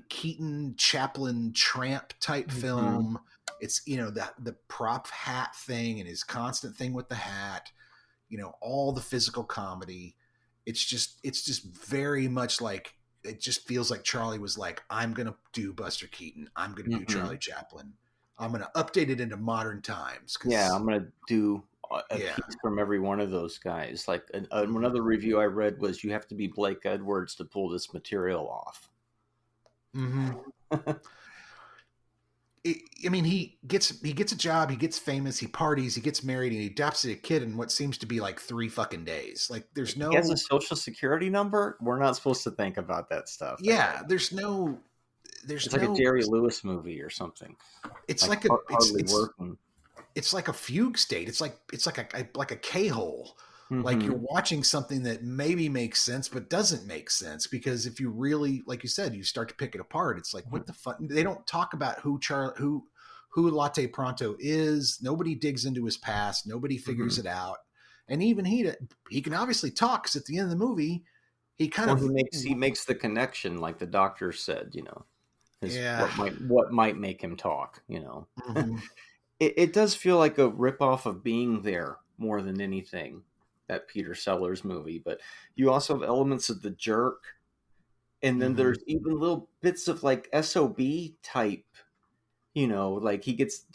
A: Keaton Chaplin tramp type film. It's, the prop hat thing and his constant thing with the hat, all the physical comedy. It's just very much like, it just feels like Charlie was like, I'm going to do Buster Keaton. I'm going to do Charlie Chaplin. I'm going to update it into modern times.
B: I'm going to do a piece from every one of those guys. Like another review I read was you have to be Blake Edwards to pull this material off.
A: Mm-hmm. He gets a job, he gets famous, he parties, he gets married, and he adopts a kid in what seems to be like 3 fucking days. Like he
B: has a social security number. We're not supposed to think about that stuff.
A: Yeah, it's
B: like a Jerry Lewis movie or something.
A: It's like it's like a fugue state. It's like a K-hole. Like you're watching something that maybe makes sense but doesn't make sense, because if you really, like you said, you start to pick it apart, it's like, what the fuck? They don't talk about who who Latte Pronto is. Nobody digs into his past. Nobody figures it out. And even he can obviously talk, because at the end of the movie, he kind
B: Well,
A: of
B: he makes the connection, like the doctor said. His
A: yeah.
B: what might make him talk.
A: Mm-hmm.
B: It does feel like a ripoff of Being There more than anything, that Peter Sellers movie. But you also have elements of The Jerk, and then
A: Mm-hmm.
B: there's even little bits of like SOB type. Like he gets.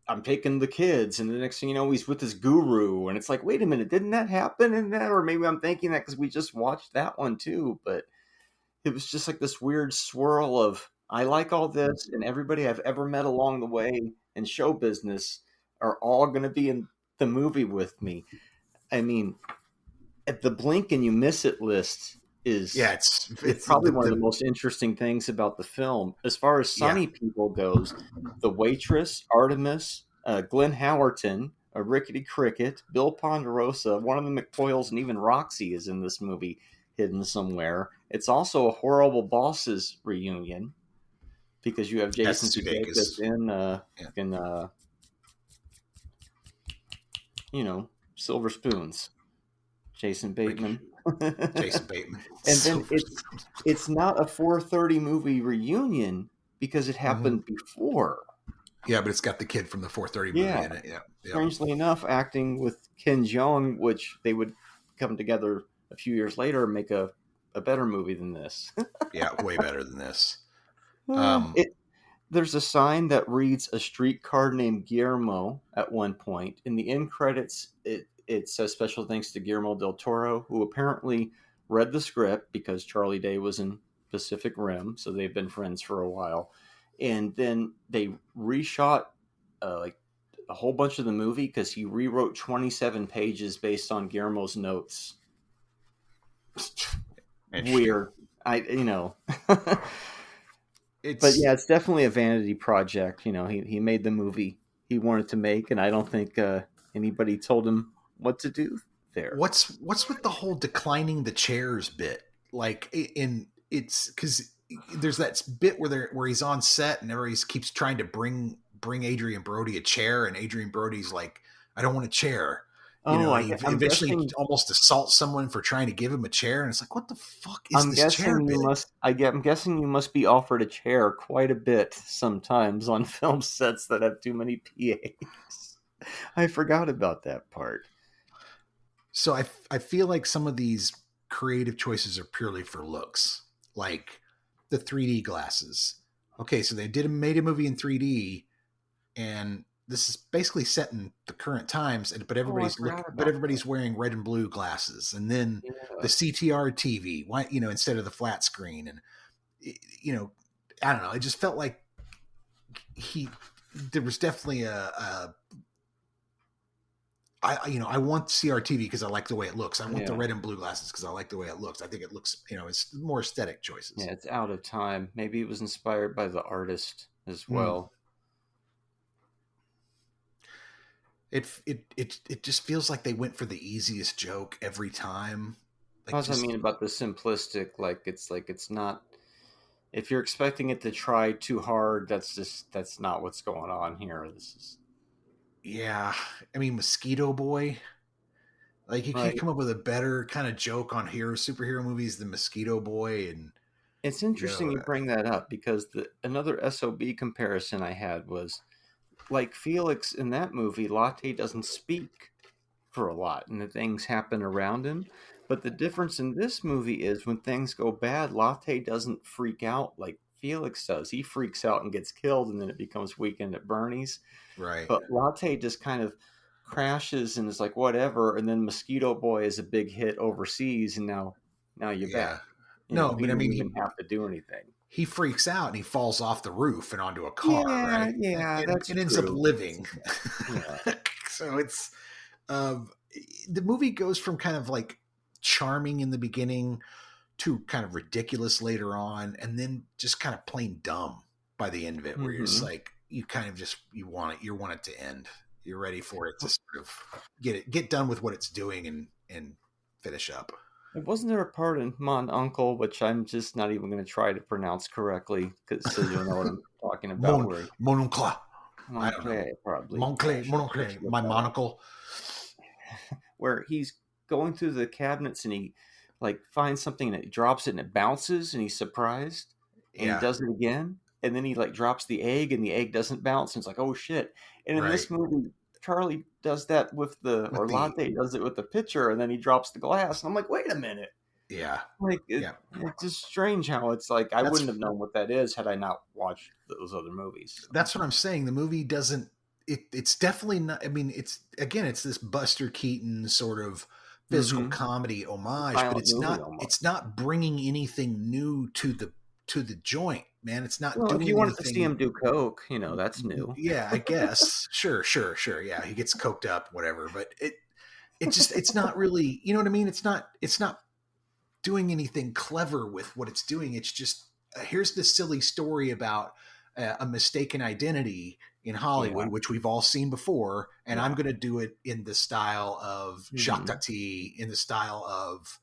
B: I'm taking the kids, and the next thing you know, he's with his guru, and it's like, wait a minute, didn't that happen in that? Or maybe I'm thinking that because we just watched that one too. But it was just like this weird swirl of I like all this, and everybody I've ever met along the way in show business are all going to be in the movie with me. I mean, at the blink and you miss it list
A: Yeah,
B: is
A: it's
B: probably one of the most interesting things about the film. As far as
A: yeah.
B: Sunny People goes, the waitress, Artemis, Glenn Howerton, a Rickety Cricket, Bill Ponderosa, one of the McCoyles, and even Roxy is in this movie hidden somewhere. It's also a Horrible Bosses reunion because you have
A: That's
B: Jason Sudeikis
A: Sudeikis.
B: in Silver Spoons, Jason Bateman.
A: Jason Bateman.
B: And then it's not a 4:30 movie reunion because it happened before.
A: Yeah, but it's got the kid from the 4:30 movie in it. Yeah.
B: Strangely enough, acting with Ken Jeong, which they would come together a few years later and make a better movie than this.
A: Yeah, way better than this.
B: There's a sign that reads "A Streetcar Named Guillermo" at one point. In the end credits, it says special thanks to Guillermo del Toro, who apparently read the script because Charlie Day was in Pacific Rim, so they've been friends for a while. And then they reshot like a whole bunch of the movie because he rewrote 27 pages based on Guillermo's notes. Weird. But yeah, it's definitely a vanity project. He made the movie he wanted to make, and I don't think anybody told him what to do there.
A: What's with the whole declining the chairs bit? Like, it's because there's that bit where he's on set and everybody keeps trying to bring Adrian Brody a chair, and Adrian Brody's like, I don't want a chair. He eventually almost assaults someone for trying to give him a chair, and it's like, what the fuck is this chair bit?
B: I'm guessing you must be offered a chair quite a bit sometimes on film sets that have too many PAs. I forgot about that part.
A: So I feel like some of these creative choices are purely for looks, like the 3D glasses. Okay, so they made a movie in 3D, and this is basically set in the current times, but everybody's wearing red and blue glasses, and then the CTR TV, why instead of the flat screen, and I don't know. It just felt like there was definitely I want CRTV because I like the way it looks. I want the red and blue glasses because I like the way it looks. I think it looks, it's more aesthetic choices.
B: Yeah, it's out of time. Maybe it was inspired by the artist as well.
A: It just feels like they went for the easiest joke every time.
B: That's what I mean about the simplistic. It's not. If you're expecting it to try too hard, that's not what's going on here.
A: Yeah, I mean, Mosquito Boy. Like, you can't come up with a better kind of joke on superhero movies than Mosquito Boy. And
B: it's interesting you bring that up because another SOB comparison I had was, like Felix in that movie, Latte doesn't speak for a lot, and the things happen around him. But the difference in this movie is when things go bad, Latte doesn't freak out like Felix does. He freaks out and gets killed, and then it becomes Weekend at Bernie's.
A: Right.
B: But Latte just kind of crashes and is like, whatever. And then Mosquito Boy is a big hit overseas, and now you're back.
A: But I mean,
B: he didn't have to do anything.
A: He freaks out and he falls off the roof and onto a car, right?
B: Yeah,
A: it ends up living. Yeah. So it's the movie goes from kind of like charming in the beginning to kind of ridiculous later on, and then just kind of plain dumb by the end of it, where you're just like, you kind of just you want it to end. You're ready for it to sort of get done with what it's doing and finish up.
B: Wasn't there a part in Mon Uncle, which I'm just not even going to try to pronounce correctly, so you'll know what I'm talking about?
A: Mon Uncle. I don't know.
B: Montclair, probably.
A: Montclair,
B: Let's
A: Montclair,
B: look
A: my
B: that up.
A: monocle.
B: Where he's going through the cabinets and he like finds something and it drops it and it bounces and he's surprised and he
A: Yeah,
B: does it again and then he like drops the egg and the egg doesn't bounce and it's like, oh shit. And in
A: right.
B: this movie, Charlie does that
A: With
B: or
A: the
B: Latte does it with the pitcher and then he drops the glass and I'm like, wait a minute.
A: yeah,
B: Like
A: yeah.
B: it's just strange how it's like I
A: That's
B: wouldn't have known what that is had I not watched those other movies. So.
A: that's what I'm saying. The movie doesn't. It's definitely not. I mean, it's again, it's this Buster Keaton sort of physical
B: Mm-hmm.
A: comedy homage, but
B: Silent movie almost.
A: it's not bringing anything new to the joint, man. It's not
B: Well, if you
A: doing
B: wanted to see
A: anything.
B: him do coke, that's new.
A: Yeah, I guess. Sure. Yeah, he gets coked up, whatever. But it just it's not really. You know what I mean? It's not doing anything clever with what it's doing. It's just here's this silly story about a mistaken identity in Hollywood,
B: Yeah,
A: which we've all seen before, and I'm
B: yeah.
A: going to do it in the style of Jacques
B: Mhm.
A: Tati, in the style of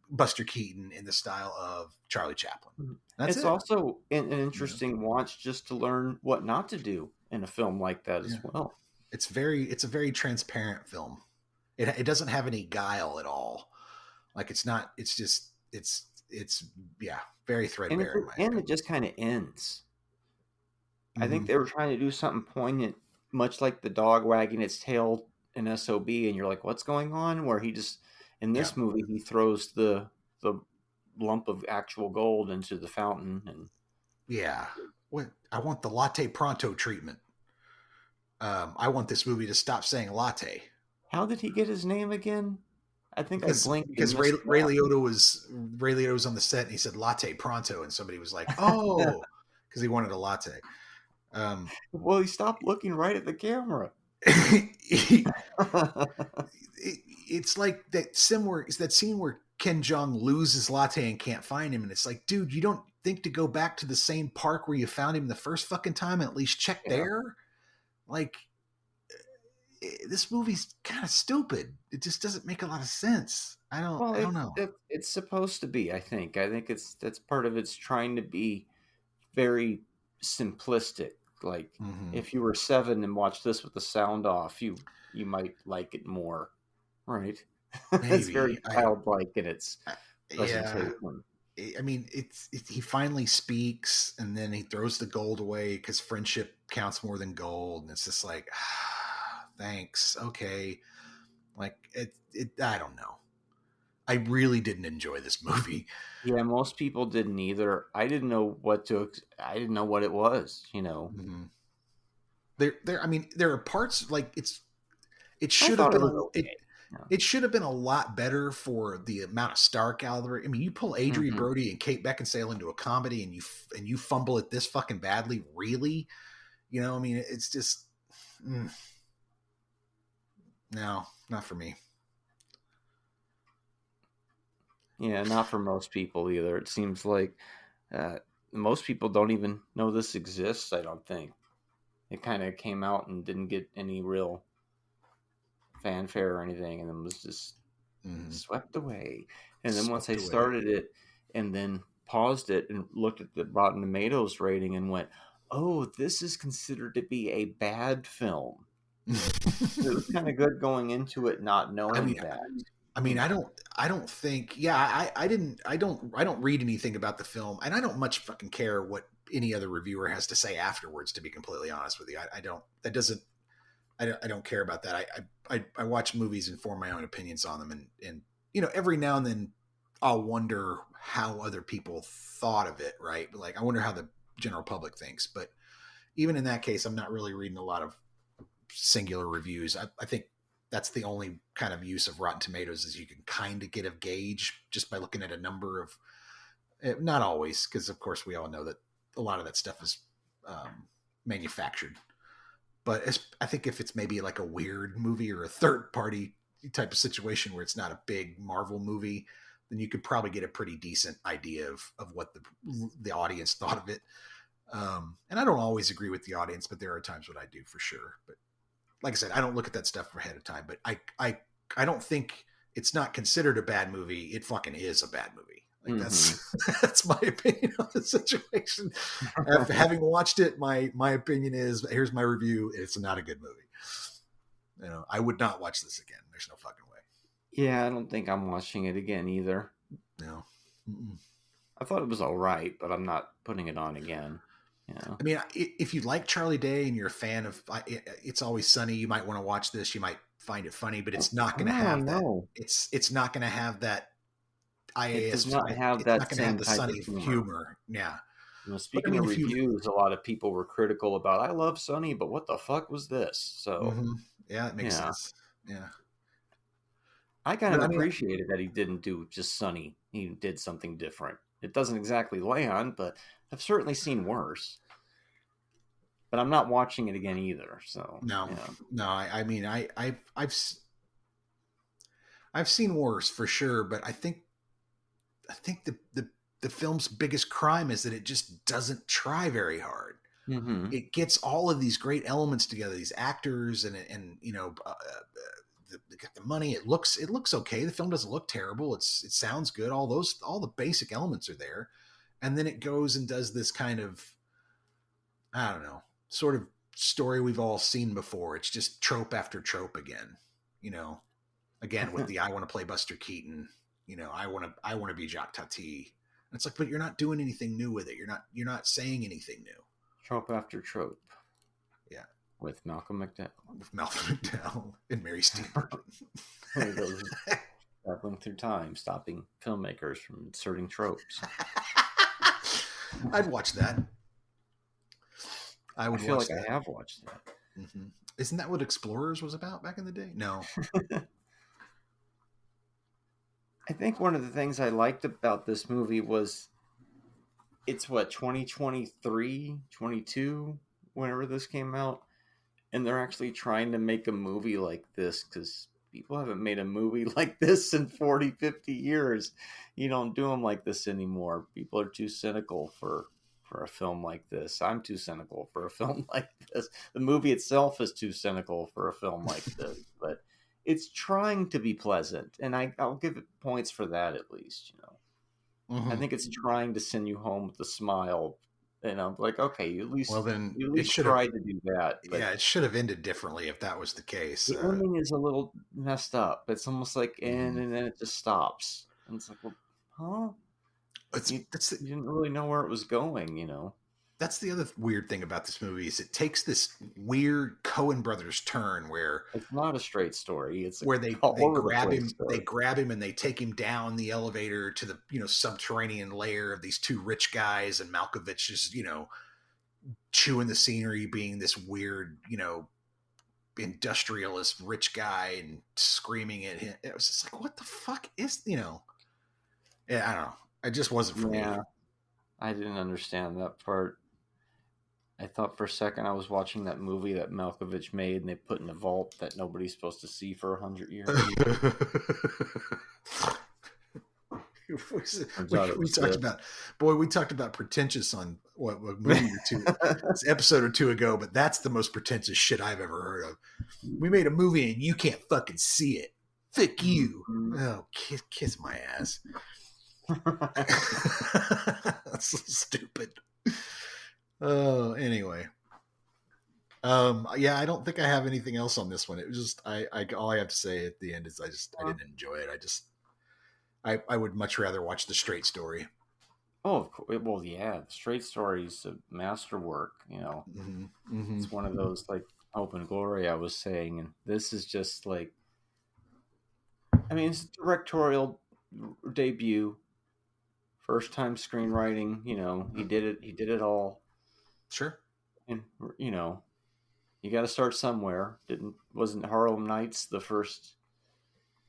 A: Buster Keaton, in the style of Charlie Chaplin.
B: Mhm.
A: That's
B: It's
A: it.
B: also an
A: You know?
B: interesting watch just to learn what not to do in a film like that
A: Yeah.
B: as well.
A: It's a very transparent film. It doesn't have any guile at all. Like it's not. It's just it's yeah, very threadbare in my
B: And it
A: opinion.
B: just kind of ends. I think
A: Mm-hmm.
B: they were trying to do something poignant, much like the dog wagging its tail in SOB, and you're like, "What's going on?" Where he just in
A: Yeah.
B: this movie he throws the lump of actual gold into the fountain, and
A: Yeah. What I want the latte pronto treatment. I want this movie to stop saying latte
B: how did he get his name again? I think I blinked and
A: because Ray,
B: missed
A: Ray
B: that.
A: Liotta was on the set and he said latte pronto and somebody was like, oh, because he wanted a latte. Um,
B: Well, he stopped looking right at the camera.
A: it, it's like that scene where Ken Jeong loses latte and can't find him, and it's like, dude, you don't think to go back to the same park where you found him the first fucking time and at least check
B: Yeah.
A: there? Like, this movie's kind of stupid. It just doesn't make a lot of sense.
B: Well,
A: I don't know.
B: it's supposed to be. I think. I think that's part of it's trying to be very simplistic. Like
A: Mm-hmm.
B: if you were 7 and watched this with the sound off, you might like it more, right? It's very
A: Maybe
B: childlike in its
A: I yeah.
B: presentation.
A: I mean, he finally speaks and then he throws the gold away because friendship counts more than gold, and it's just like, thanks, okay. Like I don't know. I really didn't enjoy this movie.
B: Yeah, most people didn't either. I didn't know what to. I didn't know what it was.
A: Mm-hmm. I mean, there are parts like it
B: I
A: should have
B: thought it
A: been
B: was okay. Yeah.
A: it should have been a lot better for the amount of star caliber. I mean, you pull Adrian
B: Mm-hmm.
A: Brody and Kate Beckinsale into a comedy, and you fumble it this fucking badly, really? You know, I mean, it's just no, not for me.
B: Yeah, not for most people either. It seems like most people don't even know this exists. I don't think it kind of came out and didn't get any real fanfare or anything, and then was just swept away. And then once I
A: Swept away.
B: started it, and then paused it and looked at the Rotten Tomatoes rating and went, "Oh, this is considered to be a bad film." It was kind of good going into it, not
A: I
B: knowing
A: mean,
B: that.
A: I mean, I don't think, yeah, I don't read anything about the film, and I don't much fucking care what any other reviewer has to say afterwards. To be completely honest with you, I don't. That doesn't. I don't care about that. I watch movies and form my own opinions on them, and you know, every now and then I'll wonder how other people thought of it, right? Like, I wonder how the general public thinks. But even in that case, I'm not really reading a lot of singular reviews. I think that's the only kind of use of Rotten Tomatoes is you can kind of get a gauge just by looking at a number of, not always, because of course we all know that a lot of that stuff is manufactured. But I think if it's maybe like a weird movie or a third party type of situation where it's not a big Marvel movie, then you could probably get a pretty decent idea of what the audience thought of it. And I don't always agree with the audience, but there are times when I do for sure. But like I said, I don't look at that stuff ahead of time. But I don't think it's not considered a bad movie. It fucking is a bad movie. Like
B: Mm-hmm.
A: that's my opinion on the situation. After having watched it, my opinion is, here's my review. It's not a good movie. I would not watch this again. There's no fucking way.
B: Yeah, I don't think I'm watching it again either.
A: No. Mm-mm.
B: I thought it was all right, but I'm not putting it on again.
A: I mean, if you like Charlie Day and you're a fan of It's Always Sunny, you might want to watch this. You might find it funny, but it's not going to have that. It's not going to have that IAS.
B: It does not have
A: it's
B: that
A: not going to
B: same
A: have the
B: type
A: Sunny
B: of
A: humor. Yeah.
B: Speaking of reviews, a lot of people were critical about, I love Sunny, but what the fuck was this? So,
A: yeah, it makes sense. Yeah.
B: I kind of appreciated that he didn't do just Sunny. He did something different. It doesn't exactly land, but I've certainly seen worse. But I'm not watching it again either. So
A: no. I mean, I've seen worse for sure, but I think the film's biggest crime is that it just doesn't try very hard.
B: Mm-hmm.
A: It gets all of these great elements together, these actors, and the money. It looks okay. The film doesn't look terrible. It sounds good. All the basic elements are there, and then it goes and does this kind of, I don't know, sort of story we've all seen before. It's just trope after trope again. Again with the I want to play Buster Keaton. I want to be Jacques Tati. And it's like, but you're not doing anything new with it. You're not saying anything new.
B: Trope after trope.
A: Yeah.
B: With Malcolm McDowell.
A: And Mary Steenburgen.
B: He goes traveling through time, stopping filmmakers from inserting tropes.
A: I'd watch that. I
B: feel like that. I have watched that.
A: Mm-hmm. Isn't that what Explorers was about back in the day? No.
B: I think one of the things I liked about this movie was it's 2023, 22, whenever this came out. And they're actually trying to make a movie like this because people haven't made a movie like this in 40, 50 years. You don't do them like this anymore. People are too cynical for a film like this. I'm too cynical for a film like this. The movie itself is too cynical for a film like this. But it's trying to be pleasant, and I'll give it points for that at least. I think it's trying to send you home with a smile, and I'm like, okay, you at least tried to do that.
A: But it should have ended differently if that was the case.
B: The ending is a little messed up. It's almost like and then it just stops, and it's like, well, huh? You didn't really know where it was going,
A: That's the other weird thing about this movie is it takes this weird Coen Brothers turn where
B: it's not a straight story. It's
A: where they grab him and they take him down the elevator to the subterranean lair of these two rich guys, and Malkovich is chewing the scenery, being this weird industrialist rich guy and screaming at him. It was just like, what the fuck is Yeah, I don't know. It just wasn't for me.
B: I didn't understand that part. I thought for a second I was watching that movie that Malkovich made and they put in a vault that nobody's supposed to see for 100 years.
A: we talked about pretentious on what movie or two, it's episode or two ago, but that's the most pretentious shit I've ever heard of. We made a movie and you can't fucking see it. Fuck you. Oh, kiss my ass. That's so stupid. Oh, anyway. I don't think I have anything else on this one. It was just all I have to say at the end is I didn't enjoy it. I would much rather watch The Straight Story.
B: Oh, of course. Well, yeah, The Straight Story is a masterwork. It's one of those like Hope and Glory I was saying, and this is just like, I mean, it's a directorial debut. First time screenwriting, he did it all.
A: Sure.
B: And you got to start somewhere. Wasn't Harlem Nights the first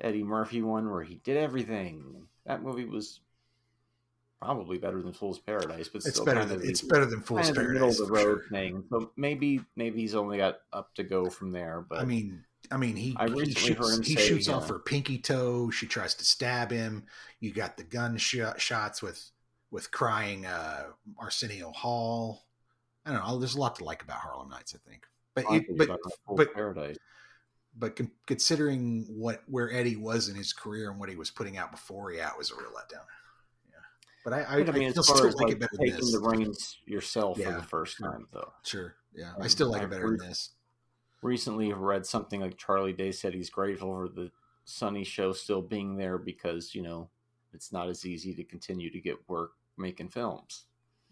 B: Eddie Murphy one where he did everything? That movie was probably better than Fool's Paradise, but
A: it's better than Fool's Paradise.
B: Middle of the road thing. So maybe he's only got up to go from there. But
A: I mean, he shoots off her pinky toe. She tries to stab him. You got the gun shots with crying Arsenio Hall. I don't know. There's a lot to like about Harlem Nights, I think. But considering where Eddie was in his career and what he was putting out before, it was a real letdown. but
B: But I
A: I
B: mean, as far
A: still
B: as
A: like
B: like
A: it better than
B: taking
A: this.
B: the reins yourself for the
A: Yeah,
B: first time, though.
A: sure. Yeah, I still like it
B: I've
A: better than this.
B: recently read something like Charlie Day said he's grateful for the Sunny show still being there because, it's not as easy to continue to get work making films.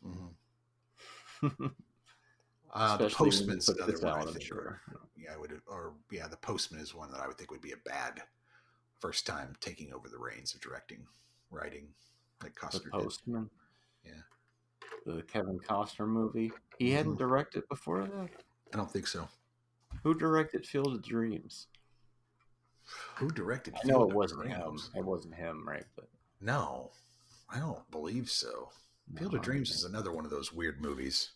A: Mm-hmm. The
B: Especially when you
A: Postman's
B: put
A: another
B: this
A: one I
B: out, I'm
A: think,
B: sure.
A: the Postman is one that I would think would be a bad first time taking over the reins of directing, writing, like
B: The
A: Costner did.
B: Postman,
A: Yeah,
B: the Kevin Costner movie. He
A: mm-hmm.
B: hadn't directed before that?
A: I don't think so.
B: Who directed Field of Dreams?
A: Who directed
B: I know
A: Field
B: it
A: of
B: wasn't him.
A: Dreams?
B: It wasn't him, right? But
A: No, I don't believe so.
B: no,
A: Field of
B: I don't
A: Dreams
B: think
A: is
B: so.
A: another one of those weird movies.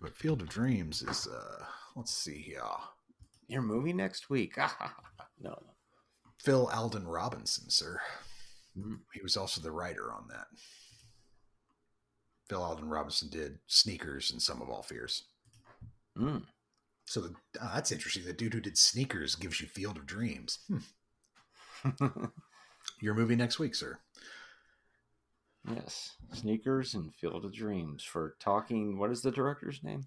A: But Field of Dreams is, let's see here.
B: Your movie next week? No.
A: Phil Alden Robinson, sir.
B: Mm.
A: He was also the writer on that. Phil Alden Robinson did Sneakers and Sum of All Fears.
B: Mm.
A: So that's interesting. The dude who did Sneakers gives you Field of Dreams. Your movie next week, sir.
B: Yes. Sneakers and Field of Dreams for talking. What is the director's name?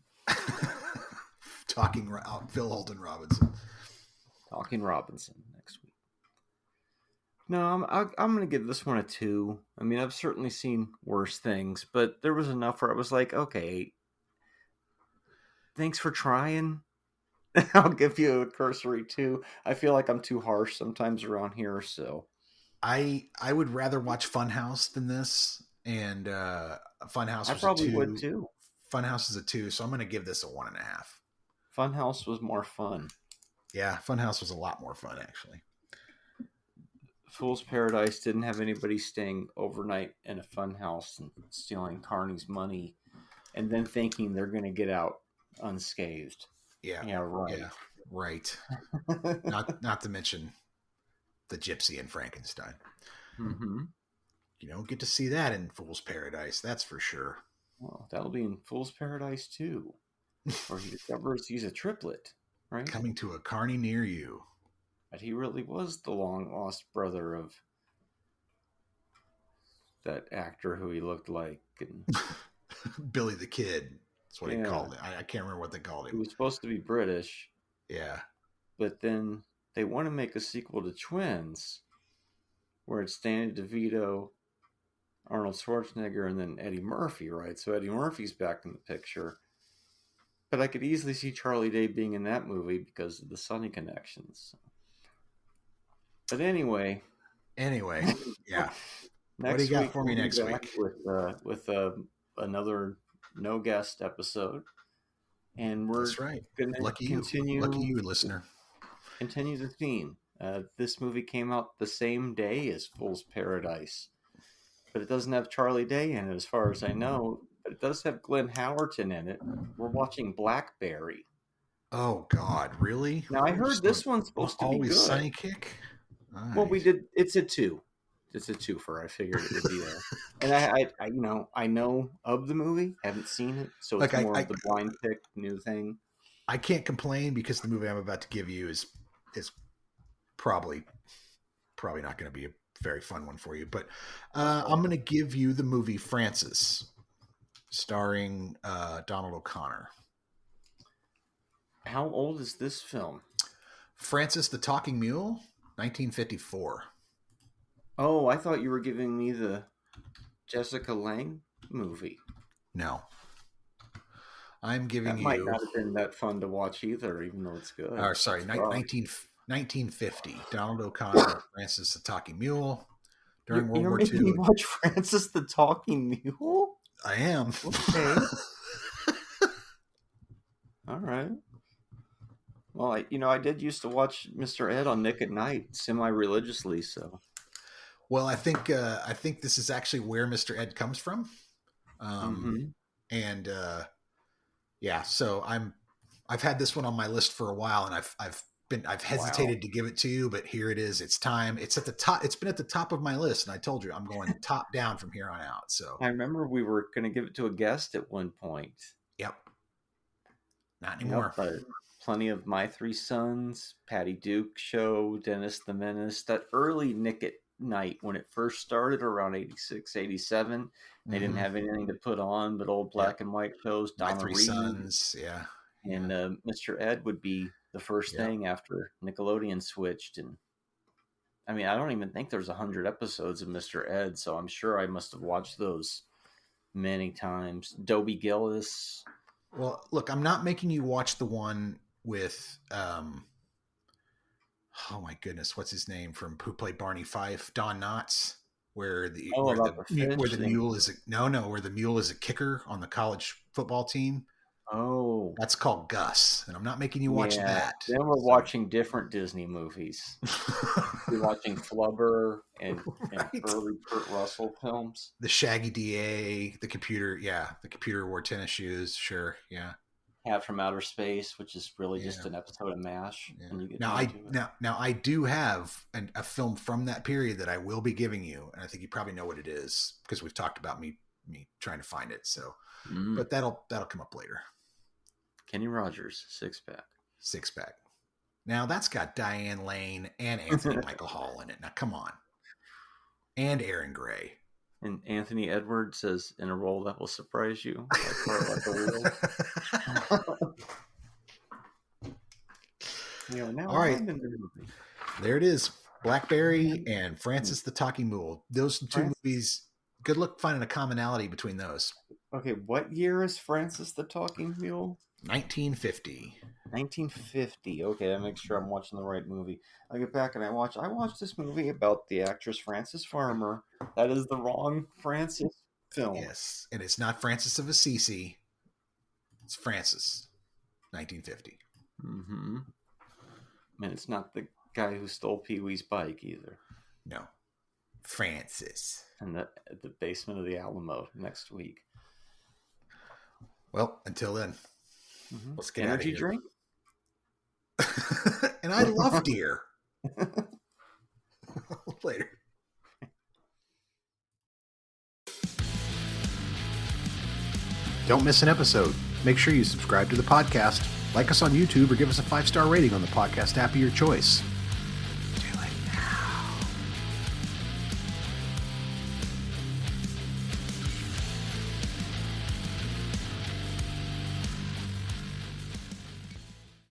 A: Talking Phil Alden Robinson.
B: Talking Robinson next week. No, I'm going to give this one a 2. I mean, I've certainly seen worse things, but there was enough where I was like, okay, thanks for trying. I'll give you a cursory 2. I feel like I'm too harsh sometimes around here, so.
A: I would rather watch Funhouse than this, and Funhouse
B: I
A: was
B: probably
A: a 2.
B: would too.
A: Funhouse is a 2, so I'm going to give this a 1.5.
B: Funhouse was more fun.
A: Yeah, Funhouse was a lot more fun, actually.
B: Fool's Paradise didn't have anybody staying overnight in a funhouse and stealing Carney's money and then thinking they're going to get out unscathed.
A: Yeah.
B: Yeah, right.
A: Yeah, right. not to mention the Gypsy and Frankenstein.
B: Mm-hmm.
A: You don't get to see that in Fool's Paradise, that's for sure.
B: Well, that'll be in Fool's Paradise too, where he discovers he's a triplet, right?
A: Coming to a carny near you.
B: But he really was the long-lost brother of that actor who he looked like. And
A: Billy the Kid. That's what he called it. I can't remember what they called him.
B: He was supposed to be British.
A: Yeah.
B: But then they want to make a sequel to Twins where it's Danny DeVito, Arnold Schwarzenegger, and then Eddie Murphy, right? So Eddie Murphy's back in the picture. But I could easily see Charlie Day being in that movie because of the Sonny connections. But anyway.
A: Yeah. What do you got for me next week?
B: With another no guest episode. And we're
A: That's right.
B: going to continue.
A: Lucky you, listener.
B: Continue the theme. This movie came out the same day as Fool's Paradise. But it doesn't have Charlie Day in it, as far as I know. But it does have Glenn Howerton in it. We're watching Blackberry.
A: Oh, God. Really?
B: Now, I heard this one's supposed to be good.
A: Always Sunny kick?
B: Nice. Well, we did. It's a 2. It's a 2-fer. I figured it would be there. And I know of the movie. Haven't seen it. So it's more of the blind pick new thing.
A: I can't complain because the movie I'm about to give you is probably not going to be a very fun one for you. But I'm going to give you the movie Francis, starring Donald O'Connor.
B: How old is this film?
A: Francis the Talking Mule, 1954.
B: Oh, I thought you were giving me the Jessica Lange movie.
A: No. I'm giving
B: that might not have been that fun to watch either, even though it's good.
A: 1950. Donald O'Connor, Francis the Talking Mule. During World War II.
B: You're making me watch Francis the Talking Mule?
A: I am.
B: Okay. All right. Well, I did used to watch Mr. Ed on Nick at Night semi-religiously, so.
A: Well, I think this is actually where Mr. Ed comes from. And yeah, so I've had this one on my list for a while, and I've hesitated to give it to you, but here it is. It's time. It's at the top. It's been at the top of my list, and I told you I'm going top down from here on out. So
B: I remember we were going to give it to a guest at one point.
A: Yep. Not anymore.
B: But plenty of My Three Sons, Patty Duke Show, Dennis the Menace. That early Nick at Night when it first started around 86, 87. They didn't have anything to put on but old black and white shows.
A: My
B: Donna
A: Three
B: Reed.
A: Sons, yeah.
B: And Mr. Ed would be the first thing after Nickelodeon switched. And I mean, I don't even think there's 100 episodes of Mr. Ed, so I'm sure I must have watched those many times. Dobie Gillis.
A: Well, look, I'm not making you watch the one with, oh my goodness, what's his name from who played Barney Fife? Don Knotts, where the mule is where the mule is a kicker on the college football team.
B: Oh,
A: that's called Gus, and I'm not making you watch that.
B: Then we're watching different Disney movies. We're watching Flubber and early Kurt Russell films.
A: The Shaggy DA, the computer wore tennis shoes. Sure, yeah.
B: Cat from Outer Space, which is really just an episode of MASH.
A: Yeah. Now I do have a film from that period that I will be giving you, and I think you probably know what it is because we've talked about me trying to find it. So, but that'll come up later.
B: Kenny Rogers, Six Pack.
A: Now that's got Diane Lane and Anthony Michael Hall in it. Now come on, and Aaron Gray.
B: And Anthony Edwards says in a role that will surprise you. Like
A: All right, there it is. Blackberry and Francis the Talking Mule. Those two movies. Good luck finding a commonality between those.
B: Okay, what year is Francis the Talking Mule?
A: 1950.
B: 1950. Okay, that makes sure I'm watching the right movie. I get back and I watched this movie about the actress Frances Farmer. That is the wrong Frances film.
A: Yes, and it's not Francis of Assisi. It's Francis. 1950.
B: Mm-hmm. And it's not the guy who stole Pee-wee's bike either.
A: No. Francis.
B: And at the basement of the Alamo next week.
A: Well, until then, let's get
B: energy
A: out of here.
B: Drink.
A: And I love deer. Later. Don't miss an episode. Make sure you subscribe to the podcast, like us on YouTube, or give us a 5-star rating on the podcast app of your choice.